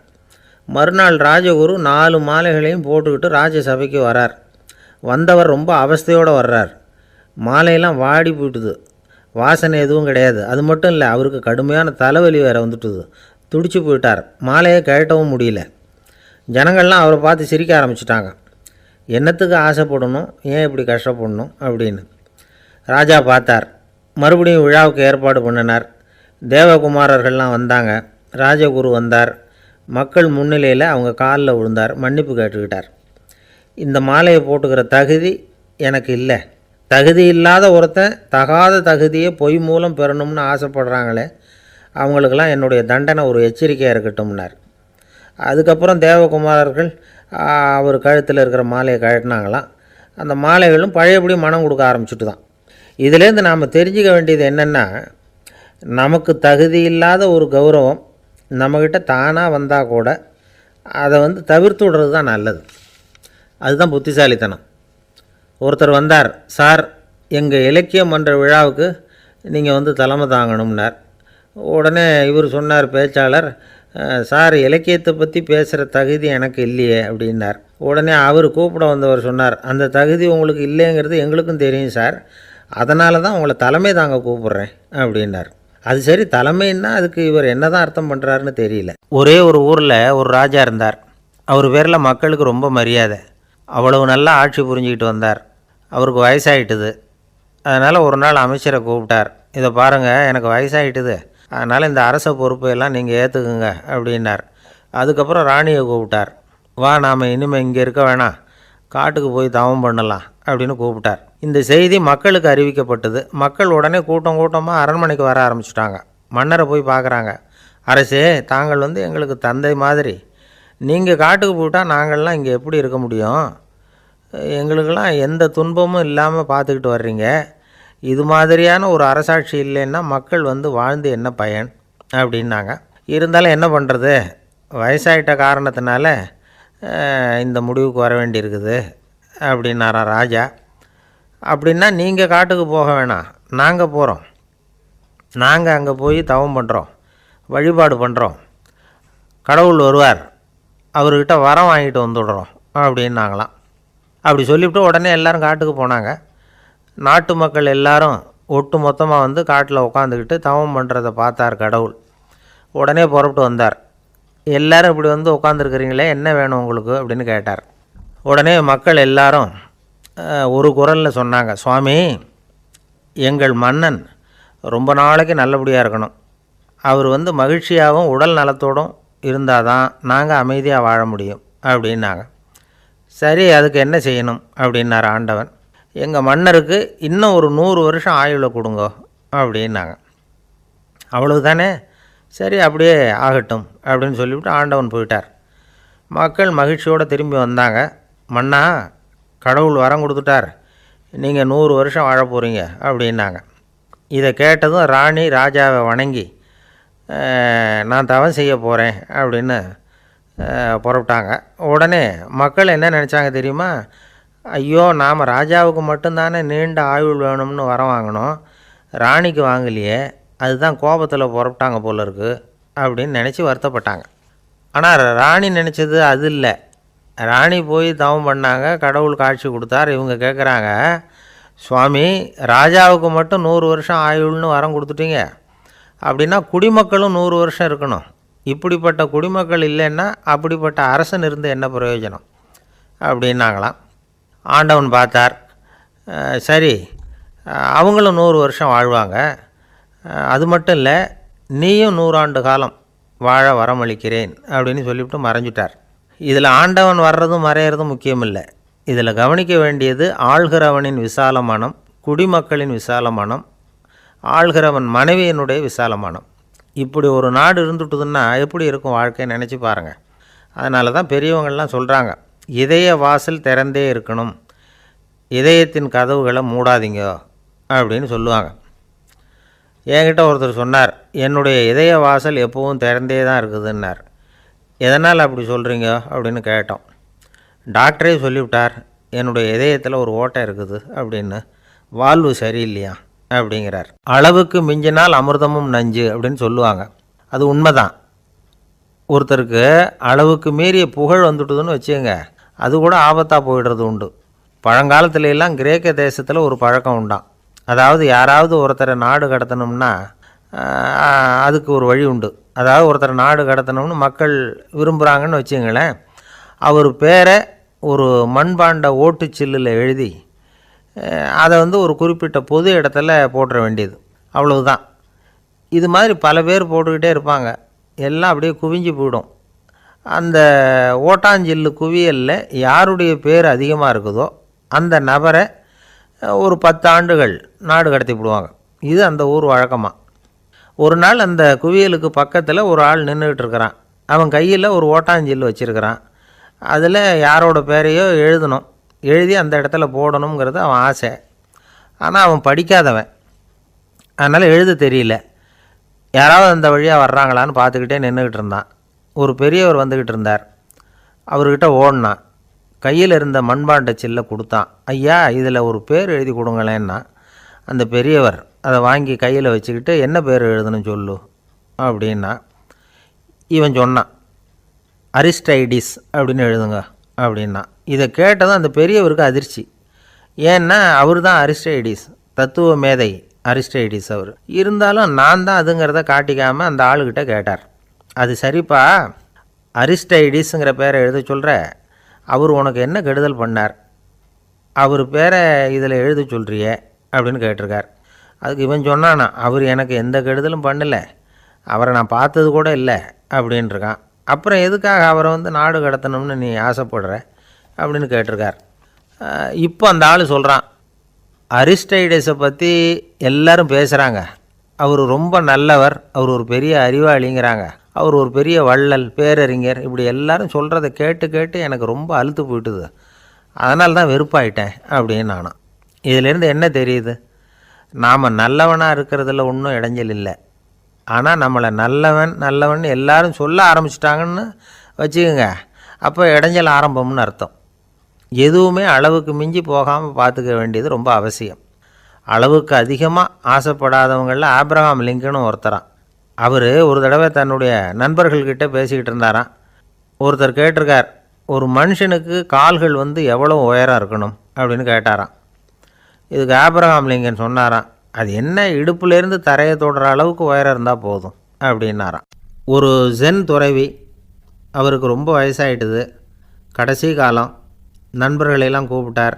மறுநாள் ராஜகுரு 4 மாலைகளையும் போட்டுக்கிட்டு ராஜசபைக்கு வரார். வந்தவர் ரொம்ப அவஸ்தையோடு வர்றார். மாலையெல்லாம் வாடி போயிட்டுது, வாசனை எதுவும் கிடையாது. அது மட்டும் இல்லை, அவருக்கு கடுமையான தலைவலி வேறு வந்துட்டுது. துடிச்சு போயிட்டார். மாலையை கழட்டவும் முடியல. ஜனங்கள்லாம் அவரை பார்த்து சிரிக்க ஆரம்பிச்சிட்டாங்க. என்னத்துக்கு ஆசைப்படணும், ஏன் இப்படி கஷ்டப்படணும் அப்படின்னு. ராஜா பார்த்தார். மறுபடியும் விழாவுக்கு ஏற்பாடு பண்ணினார். தேவகுமாரர்கள்லாம் வந்தாங்க. ராஜகுரு வந்தார். மக்கள் முன்னிலையில் அவங்க காலில் விழுந்தார், மன்னிப்பு கேட்டுக்கிட்டார். இந்த மாலையை போட்டுக்கிற தகுதி எனக்கு இல்லை. தகுதி இல்லாத ஒருத்தன் தகாத தகுதியை பொய் மூலம் பெறணும்னு ஆசைப்படுறாங்களே, அவங்களுக்கெல்லாம் என்னுடைய தண்டனை ஒரு எச்சரிக்கையாக இருக்கட்டும்னார். அதுக்கப்புறம் தேவகுமாரர்கள் அவர் கழுத்தில் இருக்கிற மாலையை கழட்டினாங்களாம். அந்த மாலைகளும் பழையபடி மனம் கொடுக்க ஆரம்பிச்சுட்டு தான். இதிலேருந்து நாம் தெரிஞ்சுக்க வேண்டியது என்னென்னா, நமக்கு தகுதி இல்லாத ஒரு கௌரவம் நம்மக்கிட்ட தானாக வந்தால் கூட அதை தவிர்த்து விடுறது தான் நல்லது. அதுதான் புத்திசாலித்தனம். ஒருத்தர் வந்தார். சார், எங்கள் இலக்கிய மன்ற விழாவுக்கு நீங்கள் தலைமை தாங்கணும்னார். உடனே இவர் சொன்னார், பேச்சாளர், சார், இலக்கியத்தை பற்றி பேசுகிற தகுதி எனக்கு இல்லையே அப்படின்னார். உடனே அவர் கூப்பிட வந்தவர் சொன்னார், அந்த தகுதி உங்களுக்கு இல்லைங்கிறது எங்களுக்கும் தெரியும் சார், அதனால தான் உங்களை தலைமை தாங்க கூப்பிட்றேன் அப்படின்னார். அது சரி, தலைமைன்னா அதுக்கு இவர் என்ன தான் அர்த்தம் பண்ணுறாருன்னு தெரியல. ஒரே ஒரு ஊரில் ஒரு ராஜா இருந்தார். அவர் பேரில் மக்களுக்கு ரொம்ப மரியாதை. அவ்வளவு நல்லா ஆட்சி புரிஞ்சுக்கிட்டு வந்தார். அவருக்கு வயசாகிட்டுது. அதனால் ஒரு நாள் அமைச்சரை கூப்பிட்டார். இதை பாருங்கள், எனக்கு வயசாகிட்டுது, அதனால் இந்த அரச பொறுப்பையெல்லாம் நீங்கள் ஏற்றுக்குங்க அப்படின்னார். அதுக்கப்புறம் ராணியை கூப்பிட்டார். வா, நாம் இனிமேல் இங்கே இருக்க வேணாம், காட்டுக்கு போய் தவம் பண்ணலாம் அப்படின்னு கூப்பிட்டார். இந்த செய்தி மக்களுக்கு அறிவிக்கப்பட்டது. மக்கள் உடனே கூட்டம் கூட்டமாக அரண்மனைக்கு வர ஆரம்பிச்சிட்டாங்க. மன்னரை போய் பார்க்குறாங்க. அரசே, தாங்கள் எங்களுக்கு தந்தை மாதிரி, நீங்கள் காட்டுக்கு போயிட்டால் நாங்கள்லாம் இங்கே எப்படி இருக்க முடியும்? எங்களுக்கெல்லாம் எந்த துன்பமும் இல்லாமல் பார்த்துக்கிட்டு வர்றீங்க. இது மாதிரியான ஒரு அரசாட்சி இல்லைன்னா மக்கள் வாழ்ந்து என்ன பயன் அப்படின்னாங்க. இருந்தாலும் என்ன பண்ணுறது, வயசாகிட்ட காரணத்தினால இந்த முடிவுக்கு வர வேண்டியிருக்குது அப்படின்னாரா ராஜா. அப்படின்னா நீங்கள் காட்டுக்கு போக வேணாம், நாங்கள் போகிறோம். நாங்கள் அங்கே போய் தவம் பண்ணுறோம், வழிபாடு பண்ணுறோம். கடவுள் வருவார், அவர்கிட்ட வரம் வாங்கிட்டு வந்துடுறோம் அப்படின்னாங்களாம். அப்படி சொல்லிவிட்டு உடனே எல்லோரும் காட்டுக்கு போனாங்க. நாட்டு மக்கள் எல்லாரும் ஒட்டு மொத்தமாக வந்து காட்டில் உட்காந்துக்கிட்டு தவம் பண்ணுறதை பார்த்தார் கடவுள். உடனே புறப்பட்டு வந்தார். எல்லோரும் இப்படி வந்து உட்காந்துருக்குறீங்களே, என்ன வேணும் உங்களுக்கு அப்படின்னு கேட்டார். உடனே மக்கள் எல்லாரும் ஒரு குரலில் சொன்னாங்க, சுவாமி, எங்கள் மன்னன் ரொம்ப நாளைக்கு நல்லபடியாக இருக்கணும். அவர் வந்து மகிழ்ச்சியாகவும் உடல் நலத்தோடும் இருந்தால் தான் நாங்கள் அமைதியாக வாழ முடியும் அப்படின்னாங்க. சரி, அதுக்கு என்ன செய்யணும் அப்படின்னார் ஆண்டவன். எங்கள் மன்னருக்கு இன்னும் ஒரு 100 வருஷம் ஆயுளை கொடுங்க அப்படின்னாங்க. அவ்வளவு தானே, சரி அப்படியே ஆகட்டும் அப்படின்னு சொல்லிவிட்டு ஆண்டவன் போயிட்டார். மக்கள் மகிழ்ச்சியோடு திரும்பி வந்தாங்க. மன்னா, கடவுள் வரம் கொடுத்துட்டார், நீங்கள் 100 வருஷம் வாழ போகிறீங்க அப்படின்னாங்க. இதை கேட்டதும் ராணி ராஜாவை வணங்கி நான் தவம் செய்ய போகிறேன் அப்படின்னு புறப்பட்டாங்க. உடனே மக்கள் என்ன நினச்சாங்க தெரியுமா? ஐயோ, நாம் ராஜாவுக்கு மட்டும்தானே நீண்ட ஆயுள் வேணும்னு வரம் வாங்கினோம், ராணிக்கு வாங்கலையே, அதுதான் கோபத்தில் புறப்பட்டாங்க போல இருக்குது அப்படின்னு நினச்சி வருத்தப்பட்டாங்க. ஆனால் ராணி நினச்சது அது இல்லை. ராணி போய் தவம் பண்ணாங்க, கடவுள் காட்சி கொடுத்தார். இவங்க கேட்குறாங்க, சுவாமி, ராஜாவுக்கு மட்டும் 100 வருஷம் ஆயுள்னு வரம் கொடுத்துட்டீங்க, அப்படின்னா குடிமக்களும் 100 வருஷம் இருக்கணும். இப்படிப்பட்ட குடிமக்கள் இல்லைன்னா அப்படிப்பட்ட அரசன் இருந்து என்ன பிரயோஜனம் அப்படின்னாங்களாம். ஆண்டவன் பார்த்தார், சரி அவங்களும் 100 வருஷம் வாழ்வாங்க, அது மட்டும் இல்லை, நீயும் 100 ஆண்டு காலம் வாழ வரமளிக்கிறேன் அப்படின்னு சொல்லிவிட்டு மறைஞ்சிட்டார். இதில் ஆண்டவன் வர்றதும் மறையிறதும் முக்கியம் இல்லை. இதில் கவனிக்க வேண்டியது ஆள்கிறவனின் விசால மனம், குடிமக்களின் விசால மனம், ஆள்கிறவன் மனைவியினுடைய விசால மனம். இப்படி ஒரு நாடு இருந்துட்டுதுன்னா எப்படி இருக்கும் வாழ்க்கையை நினச்சி பாருங்கள். அதனால தான் பெரியவங்கள்லாம் சொல்கிறாங்க, இதய வாசல் திறந்தே இருக்கணும், இதயத்தின் கதவுகளை மூடாதீங்க அப்படின்னு சொல்லுவாங்க. என்கிட்ட ஒருத்தர் சொன்னார், என்னுடைய இதய வாசல் எப்போவும் திறந்தே தான் இருக்குதுன்னார். எதனால் அப்படி சொல்கிறீங்க அப்படின்னு கேட்டோம். டாக்டரே சொல்லிவிட்டார், என்னுடைய இதயத்தில் ஒரு ஓட்டை இருக்குது அப்படின்னு, வால்வு சரியில்லையா அப்படிங்கிறார். அளவுக்கு மிஞ்சினால் அமிர்தமும் நஞ்சு அப்படின்னு சொல்லுவாங்க. அது உண்மைதான். ஒருத்தருக்கு அளவுக்கு மீறிய புகழ் வந்துட்டுதுன்னு வச்சுங்க, அது கூட ஆபத்தாக போயிடுறது உண்டு. பழங்காலத்துல எல்லாம் கிரேக்க தேசத்தில் ஒரு பழக்கம் உண்டாம். அதாவது யாராவது ஒருத்தரை நாடு கடத்தணும்னா அதுக்கு ஒரு வழி உண்டு. அதாவது ஒருத்தரை நாடு கடத்தணும்னு மக்கள் விரும்புகிறாங்கன்னு வச்சுங்களேன், அவர் பேரை ஒரு மண்பாண்ட ஓட்டுச்சில்லில் எழுதி அதை வந்து ஒரு குறிப்பிட்ட பொது இடத்துல போட்டுற வேண்டியது, அவ்வளவுதான். இது மாதிரி பல பேர் போட்டுக்கிட்டே இருப்பாங்க, எல்லாம் அப்படியே குவிஞ்சு போயிடும். அந்த ஓட்டாஞ்சில்லு குவியலில் யாருடைய பேர் அதிகமாக இருக்குதோ அந்த நபரை ஒரு 10 ஆண்டுகள் நாடு கடத்தி விடுவாங்க. இது அந்த ஊர் வழக்கமாக. ஒரு நாள் அந்த குவியலுக்கு பக்கத்தில் ஒரு ஆள் நின்றுக்கிட்டு இருக்கிறான். அவன் கையில் ஒரு ஓட்டாஞ்சில்லு வச்சுருக்கிறான். அதில் யாரோட பேரையோ எழுதணும், எழுதி அந்த இடத்துல போடணுங்கிறது அவன் ஆசை. ஆனால் அவன் படிக்காதவன், அதனால் எழுத தெரியல. யாராவது அந்த வழியாக வர்றாங்களான்னு பார்த்துக்கிட்டே நின்றுக்கிட்டு இருந்தான். ஒரு பெரியவர் வந்துக்கிட்டு இருந்தார். அவர்கிட்ட ஓடினான். கையில் இருந்த மண்பாண்ட சில்லை கொடுத்தான். ஐயா, இதில் ஒரு பேர் எழுதி கொடுங்களேன்னா. அந்த பெரியவர் அதை வாங்கி கையில் வச்சுக்கிட்டு, என்ன பேர் எழுதணும் சொல்லு அப்படின்னா. இவன் சொன்னான், அரிஸ்டைடிஸ் அப்படின்னு எழுதுங்க அப்படின்னா. இதை கேட்டதும் அந்த பெரியவருக்கு அதிர்ச்சி. ஏன்னா அவர் தான் அரிஸ்டைடிஸ், தத்துவ மேதை அரிஸ்டைடிஸ் அவர். இருந்தாலும் நான் தான் அதுங்கிறத காட்டிக்காமல் அந்த ஆளுக்கிட்ட கேட்டார், அது சரிப்பா, அரிஸ்டைடிஸுங்கிற பேரை எழுத சொல்கிற, அவர் உனக்கு என்ன கெடுதல் பண்ணார், அவர் பேரை இதில் எழுத சொல்கிறியே அப்படின்னு கேட்டிருக்கார். அதுக்கு இவன் சொன்னானா, அவர் எனக்கு எந்த கெடுதலும் பண்ணலை, அவரை நான் பார்த்தது கூட இல்லை அப்படின்ட்டுருக்கான். அப்புறம் எதுக்காக அவரை வந்து நாடு கடத்தணும்னு நீ ஆசைப்படுற அப்படின்னு கேட்டிருக்கார். இப்போ அந்த ஆள் சொல்கிறான், அரிஸ்டைடஸை பற்றி எல்லாரும் பேசுகிறாங்க, அவர் ரொம்ப நல்லவர், அவர் ஒரு பெரிய அறிவாளிங்கிறாங்க, அவர் ஒரு பெரிய வள்ளல், பேரறிஞர், இப்படி எல்லாரும் சொல்கிறத கேட்டு கேட்டு எனக்கு ரொம்ப அலுத்து போயிட்டுது, அதனால தான் வெறுப்பாயிட்டேன் அப்படின்னு நானும். இதிலேருந்து என்ன தெரியுது? நாம் நல்லவனாக இருக்கிறதுல ஒன்றும் இடைஞ்சல் இல்லை. ஆனால் நம்மளை நல்லவன் நல்லவன் எல்லாரும் சொல்ல ஆரம்பிச்சிட்டாங்கன்னு வச்சுக்கோங்க, அப்போ இடைஞ்சல் ஆரம்பம்னு அர்த்தம். எதுவுமே அளவுக்கு மிஞ்சி போகாமல் பார்த்துக்க வேண்டியது ரொம்ப அவசியம். அளவுக்கு அதிகமாக ஆசைப்படாதவங்களில் ஆப்ரஹாம் லிங்கனும் ஒருத்தரான். அவர் ஒரு தடவை தன்னுடைய நண்பர்கள்கிட்ட பேசிக்கிட்டு இருந்தாராம். ஒருத்தர் கேட்டிருக்கார், ஒரு மனுஷனுக்கு கால்கள் வந்து எவ்வளோ உயரம் இருக்கணும் அப்படின்னு கேட்டாராம். இதுக்கு ஆப்ரஹாம் லிங்கன் சொன்னாராம், அது என்ன இடுப்புலேருந்து தரையை தொடுற அளவுக்கு உயரம் இருந்தால் போதும் அப்படின்னாராம். ஒரு ஜென் துறவி, அவருக்கு ரொம்ப வயசாகிட்டுது, கடைசி காலம். நண்பர்களெல்லாம் கூப்பிட்டார்.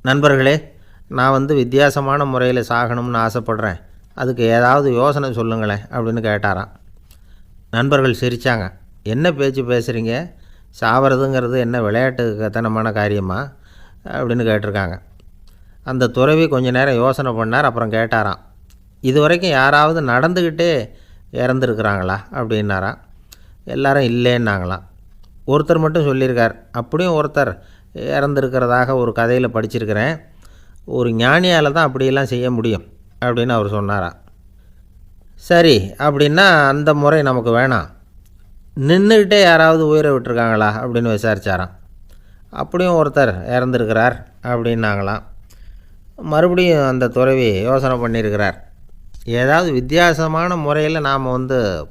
நண்பர்களே, நான் வித்தியாசமான முறையில் சாகணும்னு ஆசைப்பட்றேன், அதுக்கு ஏதாவது யோசனை சொல்லுங்களேன் அப்படின்னு கேட்டாராம். நண்பர்கள் சிரித்தாங்க. என்ன பேச்சு பேசுகிறீங்க, சாவறதுங்கிறது என்ன விளையாட்டு கத்தனமான காரியமா அப்படின்னு கேட்டிருக்காங்க. அந்த துறவி கொஞ்ச நேரம் யோசனை பண்ணார். அப்புறம் கேட்டாராம், இது வரைக்கும் யாராவது நடந்துக்கிட்டே இறந்துருக்குறாங்களா அப்படின்னாராம். எல்லாரும் இல்லைன்னாங்களாம். ஒருத்தர் மட்டும் சொல்லியிருக்கார். அப்படியும் ஒருத்தர் இறந்துருக்கிறதாக ஒரு கதையில் படிச்சிருக்கிறேன், ஒரு ஞானியால் தான் அப்படியெல்லாம் செய்ய முடியும் அப்படின்னு அவர் சொன்னாராம். சரி, அப்படின்னா அந்த முறை நமக்கு வேணாம், நின்றுக்கிட்டே யாராவது உயிரை விட்டுருக்காங்களா அப்படின்னு விசாரித்தாராம். அப்படியும் ஒருத்தர் இறந்துருக்கிறார் அப்படின்னாங்களாம். மறுபடியும் அந்த துறவி யோசனை பண்ணியிருக்கிறார். ஏதாவது வித்தியாசமான முறையில் நாம்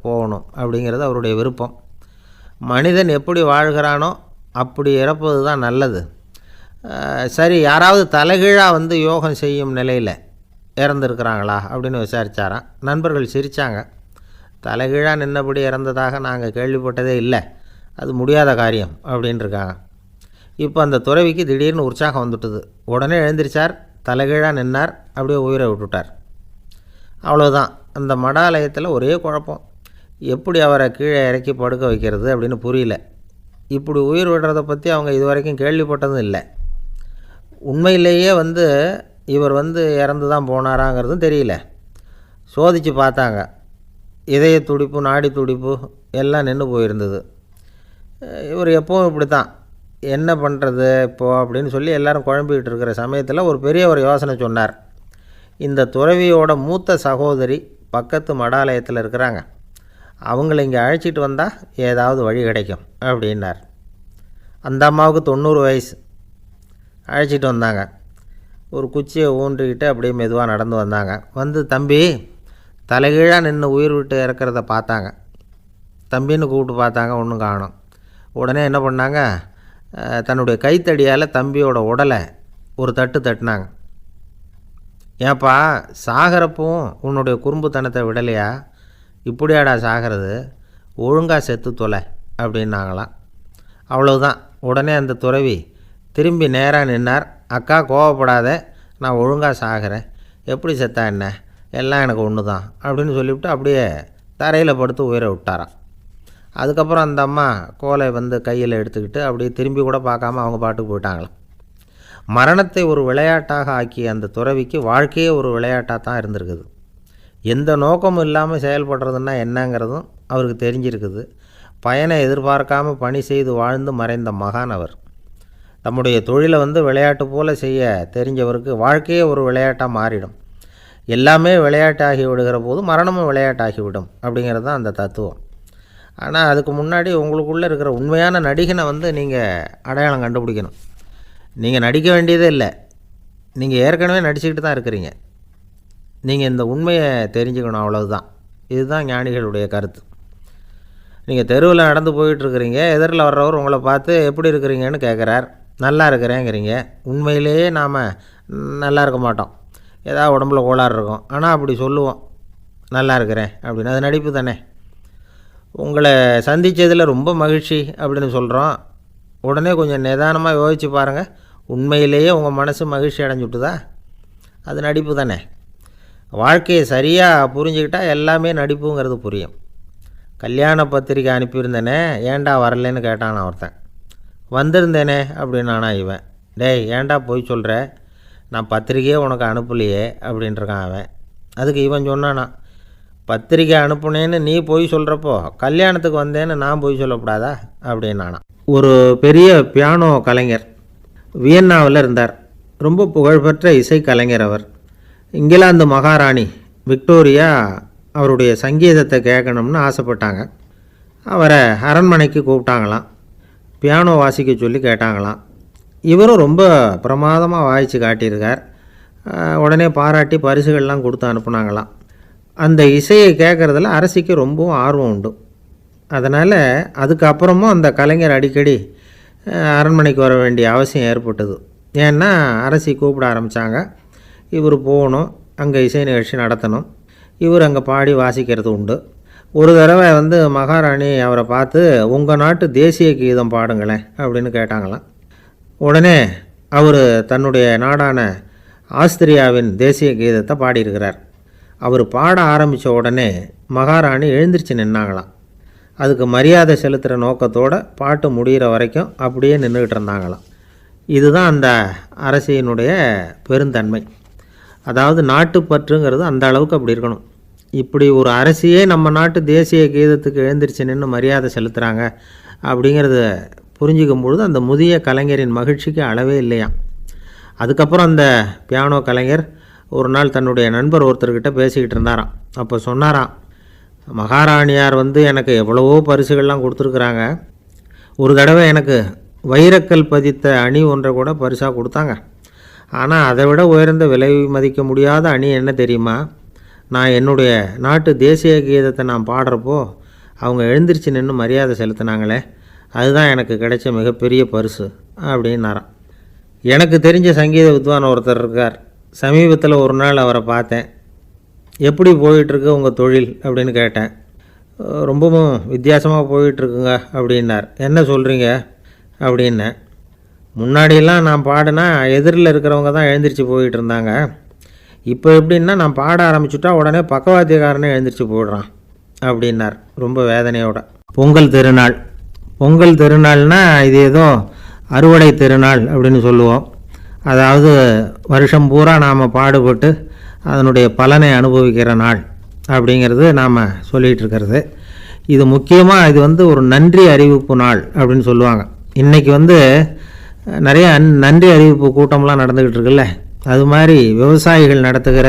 போகணும் அப்படிங்கிறது அவருடைய விருப்பம். மனிதன் எப்படி வாழ்கிறானோ அப்படி இறப்பது தான் நல்லது. சரி, யாராவது தலைகீழாக யோகம் செய்யும் நிலையில் இறந்துருக்கிறாங்களா அப்படின்னு விசாரித்தாராம். நண்பர்கள் சிரித்தாங்க. தலைகீழாக நின்னபடி இறந்ததாக நாங்கள் கேள்விப்பட்டதே இல்லை, அது முடியாத காரியம் அப்படின்ட்டுருக்காங்க. இப்போ அந்த துறவிக்கு திடீர்னு உற்சாகம் வந்துட்டுது. உடனே எழுந்திரிச்சார், தலைகீழாக நின்னார், அப்படியே உயிரை விட்டுட்டார். அவ்வளோதான். அந்த மடாலயத்தில் ஒரே குழப்பம். எப்படி அவரை கீழே இறக்கி படுக்க வைக்கிறது அப்படின்னு புரியல. இப்படி உயிர் விடுறதை பற்றி அவங்க இது வரைக்கும் கேள்விப்பட்டதும் இல்லை. உண்மையிலேயே இவர் இறந்து தான் போனாராங்கிறதும் தெரியல. சோதித்து பார்த்தாங்க. இதய துடிப்பு, நாடி துடிப்பு எல்லாம் நின்று போயிருந்தது. இவர் எப்பவும் இப்படி தான், என்ன பண்ணுறது இப்போது அப்படின்னு சொல்லி எல்லோரும் குழம்பிக்கிட்டு இருக்கிற சமயத்தில் ஒரு பெரிய ஒரு யோசனை சொன்னார். இந்த துறவியோட மூத்த சகோதரி பக்கத்து மடாலயத்தில் இருக்கிறாங்க, அவங்கள இங்கே அழைச்சிட்டு வந்தால் ஏதாவது வழி கிடைக்கும் அப்படின்னார். அந்த அம்மாவுக்கு 90 வயசு. அழைச்சிட்டு வந்தாங்க. ஒரு குச்சியை ஊன்றிக்கிட்டு அப்படியே மெதுவாக நடந்து வந்தாங்க. தம்பி, தலைகீழாக நின்று உயிர் விட்டு இறக்கிறத பார்த்தாங்க. தம்பின்னு கூப்பிட்டு பார்த்தாங்க, ஒன்றும் காணோம். உடனே என்ன பண்ணாங்க, தன்னுடைய கைத்தடியால் தம்பியோட உடலை ஒரு தட்டு தட்டினாங்க. ஏப்பா, சாகிறப்பவும் உன்னுடைய குறும்புத்தனத்தை விடலையா, இப்படியாடா சாகிறது, ஒழுங்காக செத்து தொலை அப்படின்னாங்களாம். அவ்வளவுதான். உடனே அந்த துறவி திரும்பி நேராக நின்னார். அக்கா, கோவப்படாத, நான் ஒழுங்காக சாகிறேன், எப்படி செத்தா என்ன, எல்லாம் எனக்கு ஒன்று தான் அப்படின்னு சொல்லிவிட்டு அப்படியே தரையில் படுத்து உயிரை விட்டாராம். அதுக்கப்புறம் அந்த அம்மா கோலை கையில் எடுத்துக்கிட்டு அப்படியே திரும்பி கூட பார்க்காம அவங்க பாட்டுக்கு போயிட்டாங்களாம். மரணத்தை ஒரு விளையாட்டாக ஆக்கிய அந்த துறவிக்கு வாழ்க்கையே ஒரு விளையாட்டாக தான் இருந்திருக்குது. எந்த நோக்கமும் இல்லாமல் செயல்படுறதுன்னா என்னங்கிறதும் அவருக்கு தெரிஞ்சிருக்குது. பயனை எதிர்பார்க்காமல் பணி செய்து வாழ்ந்து மறைந்த மகான் அவர். தம்முடைய தொழிலை விளையாட்டு போல் செய்ய தெரிஞ்சவருக்கு வாழ்க்கையே ஒரு விளையாட்டாக மாறிடும். எல்லாமே விளையாட்டாகி விடுகிற போது மரணமும் விளையாட்டாகிவிடும் அப்படிங்கிறது தான் அந்த தத்துவம். ஆனால் அதுக்கு முன்னாடி உங்களுக்குள்ளே இருக்கிற உண்மையான நடிகனை நீங்கள் அடையாளம் கண்டுபிடிக்கணும். நீங்கள் நடிக்க வேண்டியதே இல்லை, நீங்கள் ஏற்கனவே நடிச்சுக்கிட்டு தான் இருக்கிறீங்க. நீங்கள் இந்த உண்மையை தெரிஞ்சுக்கணும், அவ்வளவுதான். இதுதான் ஞானிகளுடைய கருத்து. நீங்கள் தெருவில் நடந்து போயிட்டுருக்கிறீங்க, எதிரில் வர்றவர் உங்களை பார்த்து எப்படி இருக்கிறீங்கன்னு கேட்குறார். நல்லா இருக்கிறேங்கிறீங்க. உண்மையிலேயே நாம் நல்லா இருக்க மாட்டோம், ஏதாவது உடம்புல கோளாறு இருக்கும். ஆனால் அப்படி சொல்லுவோம், நல்லா இருக்கிறேன் அப்படின்னு. அது நடிப்பு தானே. உங்களை சந்தித்ததில் ரொம்ப மகிழ்ச்சி அப்படின்னு சொல்கிறோம். உடனே கொஞ்சம் நிதானமாக யோசித்து பாருங்கள், உண்மையிலேயே உங்கள் மனசு மகிழ்ச்சி அடைஞ்சுட்டுதா? அது நடிப்பு தானே. வாழ்க்கையை சரியாக புரிஞ்சுக்கிட்டால் எல்லாமே நடிப்புங்கிறது புரியும். கல்யாண பத்திரிக்கை அனுப்பியிருந்தேனே, ஏன்டா வரலன்னு கேட்டான் ஒருத்தன். வந்திருந்தேனே அப்படின்னானா இவன். டேய், ஏன்டா போய் சொல்கிற, நான் பத்திரிக்கையே உனக்கு அனுப்பலையே அப்படின்ட்டுருக்கான் அவன். அதுக்கு இவன் சொன்னானா, பத்திரிக்கை அனுப்புனேன்னு நீ போய் சொல்கிறப்போ கல்யாணத்துக்கு வந்தேன்னு நான் போய் சொல்லக்கூடாதா அப்படின்னானா. ஒரு பெரிய பியானோ கலைஞர் வியன்னாவில் இருந்தார். ரொம்ப புகழ்பெற்ற இசை கலைஞர் அவர். இங்கிலாந்து மகாராணி விக்டோரியா அவருடைய சங்கீதத்தை கேட்கணும்னு ஆசைப்பட்டாங்க. அவரை அரண்மனைக்கு கூப்பிட்டாங்களாம். பியானோ வாசிக்க சொல்லி கேட்டாங்களாம். இவரும் ரொம்ப பிரமாதமாக வாய்ச்சி காட்டியிருக்கார். உடனே பாராட்டி பரிசுகள்லாம் கொடுத்து அனுப்புனாங்களாம். அந்த இசையை கேட்குறதுல அரசிக்கு ரொம்பவும் ஆர்வம் உண்டு. அதனால் அதுக்கப்புறமும் அந்த கலைஞர் அடிக்கடி அரண்மனைக்கு வர வேண்டிய அவசியம் ஏற்பட்டது. ஏன்னா அரசி கூப்பிட ஆரம்பித்தாங்க. இவர் போகணும், அங்கே இசை நிகழ்ச்சி நடத்தணும். இவர் அங்கே பாடி வாசிக்கிறது உண்டு. ஒரு தடவை மகாராணி அவரை பார்த்து, உங்கள் நாட்டு தேசிய கீதம் பாடுங்களேன் அப்படின்னு கேட்டாங்களாம். உடனே அவர் தன்னுடைய நாடான ஆஸ்திரியாவின் தேசிய கீதத்தை பாடியிருக்கிறார். அவர் பாட ஆரம்பித்த உடனே மகாராணி எழுந்திரிச்சு நின்னாங்களாம். அதுக்கு மரியாதை செலுத்துகிற நோக்கத்தோடு பாட்டு முடிகிற வரைக்கும் அப்படியே நின்றுக்கிட்டு இருந்தாங்களாம். இதுதான் அந்த அரசியினுடைய பெருந்தன்மை. அதாவது நாட்டுப்பற்றுங்கிறது அந்த அளவுக்கு அப்படி இருக்கணும். இப்படி ஒரு அரசியே நம்ம நாட்டு தேசிய கீதத்துக்கு எழுந்திரிச்சு நின்று மரியாதை செலுத்துகிறாங்க அப்படிங்கிறத புரிஞ்சிக்கும் பொழுது அந்த முதிய கலைஞரின் மகிழ்ச்சிக்கு அளவே இல்லையாம். அதுக்கப்புறம் அந்த பியானோ கலைஞர் ஒரு நாள் தன்னுடைய நண்பர் ஒருத்தர்கிட்ட பேசிக்கிட்டு இருந்தாராம். அப்போ சொன்னாராம், மகாராணியார் எனக்கு எவ்வளவோ பரிசுகள்லாம் கொடுத்துருக்குறாங்க. ஒரு தடவை எனக்கு வைரக்கல் பதித்த அணி ஒன்றை கூட பரிசாக கொடுத்தாங்க. ஆனால் அதை விட உயர்ந்த விலை மதிக்க முடியாத அணி என்ன தெரியுமா? நான் என்னுடைய நாட்டு தேசிய கீதத்தை நான் பாடுறப்போ அவங்க எழுந்திரிச்சு நின்று மரியாதை செலுத்தினாங்களே, அதுதான் எனக்கு கிடைச்ச மிகப்பெரிய பரிசு அப்படின்னாராம். எனக்கு தெரிஞ்ச சங்கீத வித்வான் ஒருத்தர் இருக்கார். சமீபத்தில் ஒரு நாள் அவரை பார்த்தேன். எப்படி போயிட்டுருக்கு உங்கள் தொழில் அப்படின்னு கேட்டேன். ரொம்பவும் வித்தியாசமாக போயிட்டுருக்குங்க அப்படின்னார். என்ன சொல்கிறீங்க அப்படின்னேன். முன்னாடியெல்லாம் நான் பாடினா எதிரில் இருக்கிறவங்க தான் எழுந்திரிச்சு போயிட்டு இருந்தாங்க. இப்போ எப்படின்னா நான் பாட ஆரம்பிச்சுட்டா உடனே பக்கவாத்தியக்காரனே எழுந்திரிச்சு போயிடுறான் அப்படின்னார் ரொம்ப வேதனையோட. பொங்கல் திருநாள், பொங்கல் திருநாள்னால் இது ஏதோ அறுவடை திருநாள் அப்படின்னு சொல்லுவோம். அதாவது வருஷம் பூரா நாம் பாடுபட்டு அதனுடைய பலனை அனுபவிக்கிற நாள் அப்படிங்கிறது நாம் சொல்லிகிட்டு இருக்கிறது. இது முக்கியமாக இது ஒரு நன்றி அறிவிப்பு நாள் அப்படின்னு சொல்லுவாங்க. இன்றைக்கி நிறைய நன்றி அறிவிப்பு கூட்டம்லாம் நடந்துக்கிட்டு இருக்குல்ல, அது மாதிரி விவசாயிகள் நடத்துகிற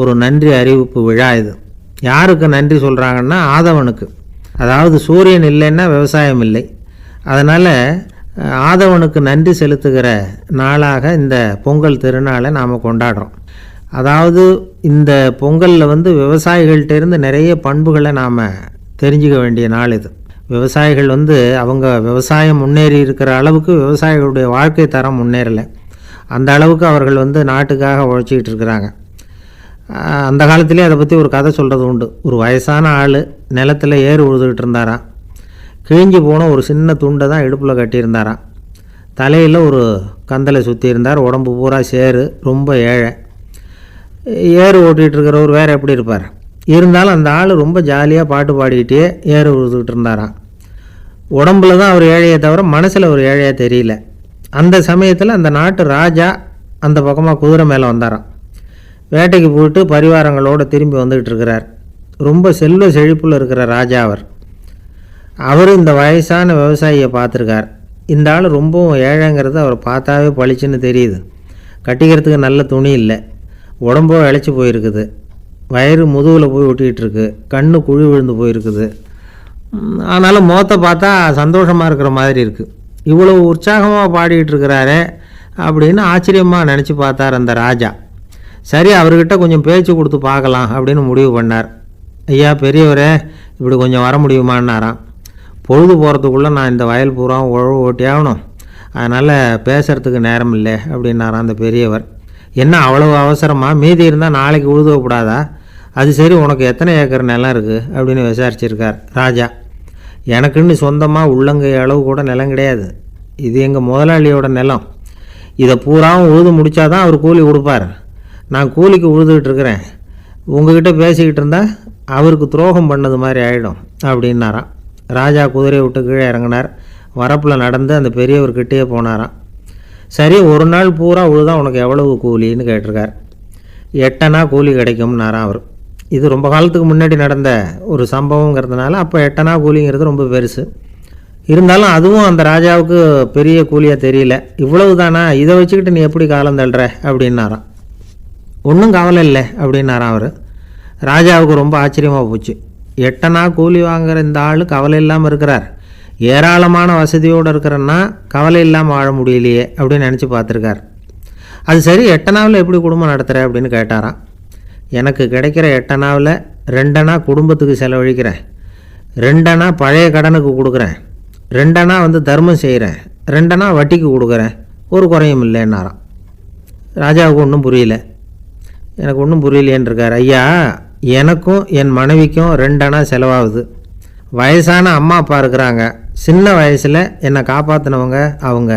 ஒரு நன்றி அறிவிப்பு விழா இது. யாருக்கு நன்றி சொல்கிறாங்கன்னா ஆதவனுக்கு. அதாவது சூரியன் இல்லைன்னா விவசாயம் இல்லை. அதனால் ஆதவனுக்கு நன்றி செலுத்துகிற நாளாக இந்த பொங்கல் திருநாளை நாம் கொண்டாடுறோம். அதாவது இந்த பொங்கலில் விவசாயிகள்கிட்டேருந்து நிறைய பண்புகளை நாம் தெரிஞ்சுக்க வேண்டிய நாள் இது. விவசாயிகள் அவங்க விவசாயம் முன்னேறி இருக்கிற அளவுக்கு விவசாயிகளுடைய வாழ்க்கை தரம் முன்னேறலை. அந்த அளவுக்கு அவர்கள் நாட்டுக்காக உழைச்சிக்கிட்டு இருக்கிறாங்க. அந்த காலத்திலே அதை பற்றி ஒரு கதை சொல்கிறது உண்டு. ஒரு வயசான ஆள் நிலத்தில் ஏறு உழுதுகிட்டு இருந்தாராம். கிழிஞ்சு போன ஒரு சின்ன துண்டை தான் இடுப்பில் கட்டியிருந்தாராம். தலையில் ஒரு கந்தலை சுற்றி இருந்தார். உடம்பு பூரா சேரு, ரொம்ப ஏழை. ஏறு ஓட்டிகிட்டு இருக்கிறவர் வேறு எப்படி இருப்பார்? இருந்தாலும் அந்த ஆள் ரொம்ப ஜாலியாக பாட்டு பாடிக்கிட்டே ஏறு உழுதுகிட்டு இருந்தாராம். உடம்புல தான் அவர் ஏழையை தவிர மனசில் ஒரு ஏழையாக தெரியல. அந்த சமயத்தில் அந்த நாட்டு ராஜா அந்த பக்கமாக குதிரை மேலே வந்தாராம். வேட்டைக்கு போயிட்டு பரிவாரங்களோடு திரும்பி வந்துக்கிட்டு இருக்கிறார். ரொம்ப செல்வ செழிப்பில் இருக்கிற ராஜா அவர் இந்த வயசான விவசாயியை பார்த்துருக்கார். இந்த ஆள் ரொம்பவும் ஏழைங்கிறது அவர் பார்த்தாவே பளிச்சுன்னு தெரியுது. கட்டிக்கிறதுக்கு நல்ல துணி இல்லை, உடம்போ இழைச்சி போயிருக்குது, வயிறு முதுகில் போய் ஒட்டிக்கிட்டு இருக்கு, கண்ணு குழி விழுந்து போயிருக்குது. ஆனாலும் முகத்தை பார்த்தா சந்தோஷமாக இருக்கிற மாதிரி இருக்குது. இவ்வளோ உற்சாகமாக பாடிக்கிட்டு இருக்கிறாரே அப்படின்னு ஆச்சரியமாக நினச்சி பார்த்தார் அந்த ராஜா. சரி, அவர்கிட்ட கொஞ்சம் பேச்சு கொடுத்து பார்க்கலாம் அப்படின்னு முடிவு பண்ணார். ஐயா பெரியவரே, இப்படி கொஞ்சம் வர முடியுமான்னாராம். பொழுது போகிறதுக்குள்ளே நான் இந்த வயல் பூரா உழவு ஓட்டி ஆகணும், அதனால் பேசுகிறதுக்கு நேரம் இல்லை அப்படின்னாராம் அந்த பெரியவர். என்ன அவ்வளவு அவசரமாக? மீதி இருந்தால் நாளைக்கு உழுதக்கூடாதா? அது சரி, உனக்கு எத்தனை ஏக்கர் நிலம் இருக்குது அப்படின்னு விசாரிச்சிருக்கார் ராஜா. எனக்குன்னு சொந்தமாக உள்ளங்கை அளவு கூட நிலம் கிடையாது. இது எங்கள் முதலாளியோட நிலம். இதை பூராவும் உழுது முடித்தாதான் அவர் கூலி கொடுப்பார். நான் கூலிக்கு உழுதுகிட்டு இருக்கிறேன். உங்ககிட்ட பேசிக்கிட்டு இருந்தால் அவருக்கு துரோகம் பண்ணது மாதிரி ஆகிடும் அப்படின்னாராம். ராஜா குதிரையை விட்டு கீழே இறங்கினார். வரப்பில் நடந்து அந்த பெரியவர்கிட்டே போனாராம். சரி, ஒரு நாள் பூரா உழுதா உனக்கு எவ்வளவு கூலின்னு கேட்டிருக்கார். 8 அணா கூலி கிடைக்கும்னாராம் அவர். இது ரொம்ப காலத்துக்கு முன்னாடி நடந்த ஒரு சம்பவங்கிறதுனால அப்போ 8 அணா கூலிங்கிறது ரொம்ப பெருசு. இருந்தாலும் அதுவும் அந்த ராஜாவுக்கு பெரிய கூலியாக தெரியல. இவ்வளவு தானா, இதை வச்சுக்கிட்டு நீ எப்படி காலம் தள்ளுற அப்படின்னாராம். ஒன்றும் கவலை இல்லை அப்படின்னாராம் அவர். ராஜாவுக்கு ரொம்ப ஆச்சரியமாக போச்சு. 8 அணா கூலி வாங்குகிற இந்த ஆள் கவலை இல்லாமல் இருக்கிறார், ஏராளமான வசதியோடு இருக்கிறன்னா கவலை இல்லாமல் வாழ முடியலையே அப்படின்னு நினச்சி பார்த்துருக்கார். அது சரி, 8 அணாவில் எப்படி குடும்பம் நடத்துகிற அப்படின்னு கேட்டாராம். எனக்கு கிடைக்கிற 8 அணாவில் 2 அணா குடும்பத்துக்கு செலவழிக்கிறேன், 2 அணா பழைய கடனுக்கு கொடுக்குறேன், 2 அணா தர்மம் செய்கிறேன், 2 அணா வட்டிக்கு கொடுக்குறேன், ஒரு குறையும் இல்லைன்னாராம். ராஜாவுக்கு ஒன்றும் புரியல. எனக்கு ஒன்றும் புரியலையேன்னு இருக்கார். ஐயா, எனக்கும் என் மனைவிக்கும் 2 அணா செலவாகுது. வயசான அம்மா அப்பா இருக்கிறாங்க. சின்ன வயசில் என்னை காப்பாற்றினவங்க அவங்க.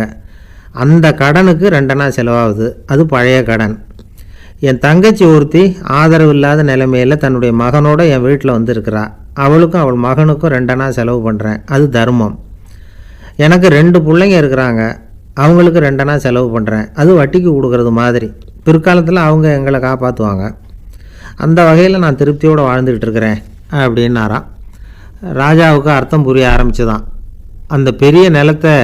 அந்த கடனுக்கு 2 அணா செலவாகுது. அது பழைய கடன். என் தங்கச்சி ஒருத்தி ஆதரவு இல்லாத நிலைமையில் தன்னுடைய மகனோட என் வீட்டில் வந்துருக்கிறா. அவளுக்கும் அவள் மகனுக்கும் 2 அணா செலவு பண்ணுறேன். அது தர்மம். எனக்கு 2 பிள்ளைங்க இருக்கிறாங்க. அவங்களுக்கு 2 அணா செலவு பண்ணுறேன். அது வட்டிக்கு கொடுக்கறது மாதிரி. பிற்காலத்தில் அவங்க எங்களை காப்பாற்றுவாங்க. அந்த வகையில் நான் திருப்தியோடு வாழ்ந்துக்கிட்டு இருக்கிறேன் அப்படின்னாராம். ராஜாவுக்கு அர்த்தம் புரிய ஆரம்பிச்சுதான். அந்த பெரிய நிலத்தை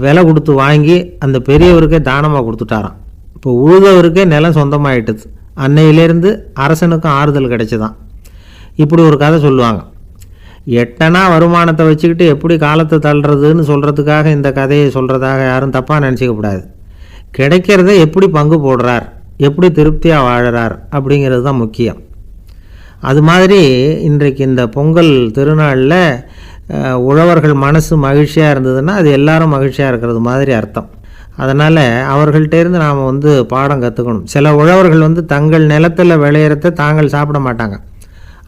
விலை கொடுத்து வாங்கி அந்த பெரியவருக்கே தானமாக கொடுத்துட்டாராம். இப்போ உழுதவருக்கே நிலம் சொந்தமாயிட்டுது. அன்னையிலேருந்து அரசனுக்கும் ஆறுதல் கிடைச்சிதான். இப்படி ஒரு கதை சொல்லுவாங்க. 8 அணா வருமானத்தை வச்சுக்கிட்டு எப்படி காலத்தை தள்ளுறதுன்னு சொல்கிறதுக்காக இந்த கதையை சொல்கிறதாக யாரும் தப்பாக நினச்சிக்கக்கூடாது. கிடைக்கிறத எப்படி பங்கு போடுறார், எப்படி திருப்தியாக வாழறார் அப்படிங்கிறது தான் முக்கியம். அது மாதிரி இன்றைக்கு இந்த பொங்கல் திருநாளில் உழவர்கள் மனசு மகிழ்ச்சியாக இருந்ததுன்னா அது எல்லாரும் மகிழ்ச்சியாக இருக்கிறது மாதிரி அர்த்தம். அதனால் அவர்கள்ட்டேருந்து நாம் பாடம் கற்றுக்கணும். சில உழவர்கள் தங்கள் நிலத்தில் விளையிறத தாங்கள் சாப்பிட மாட்டாங்க.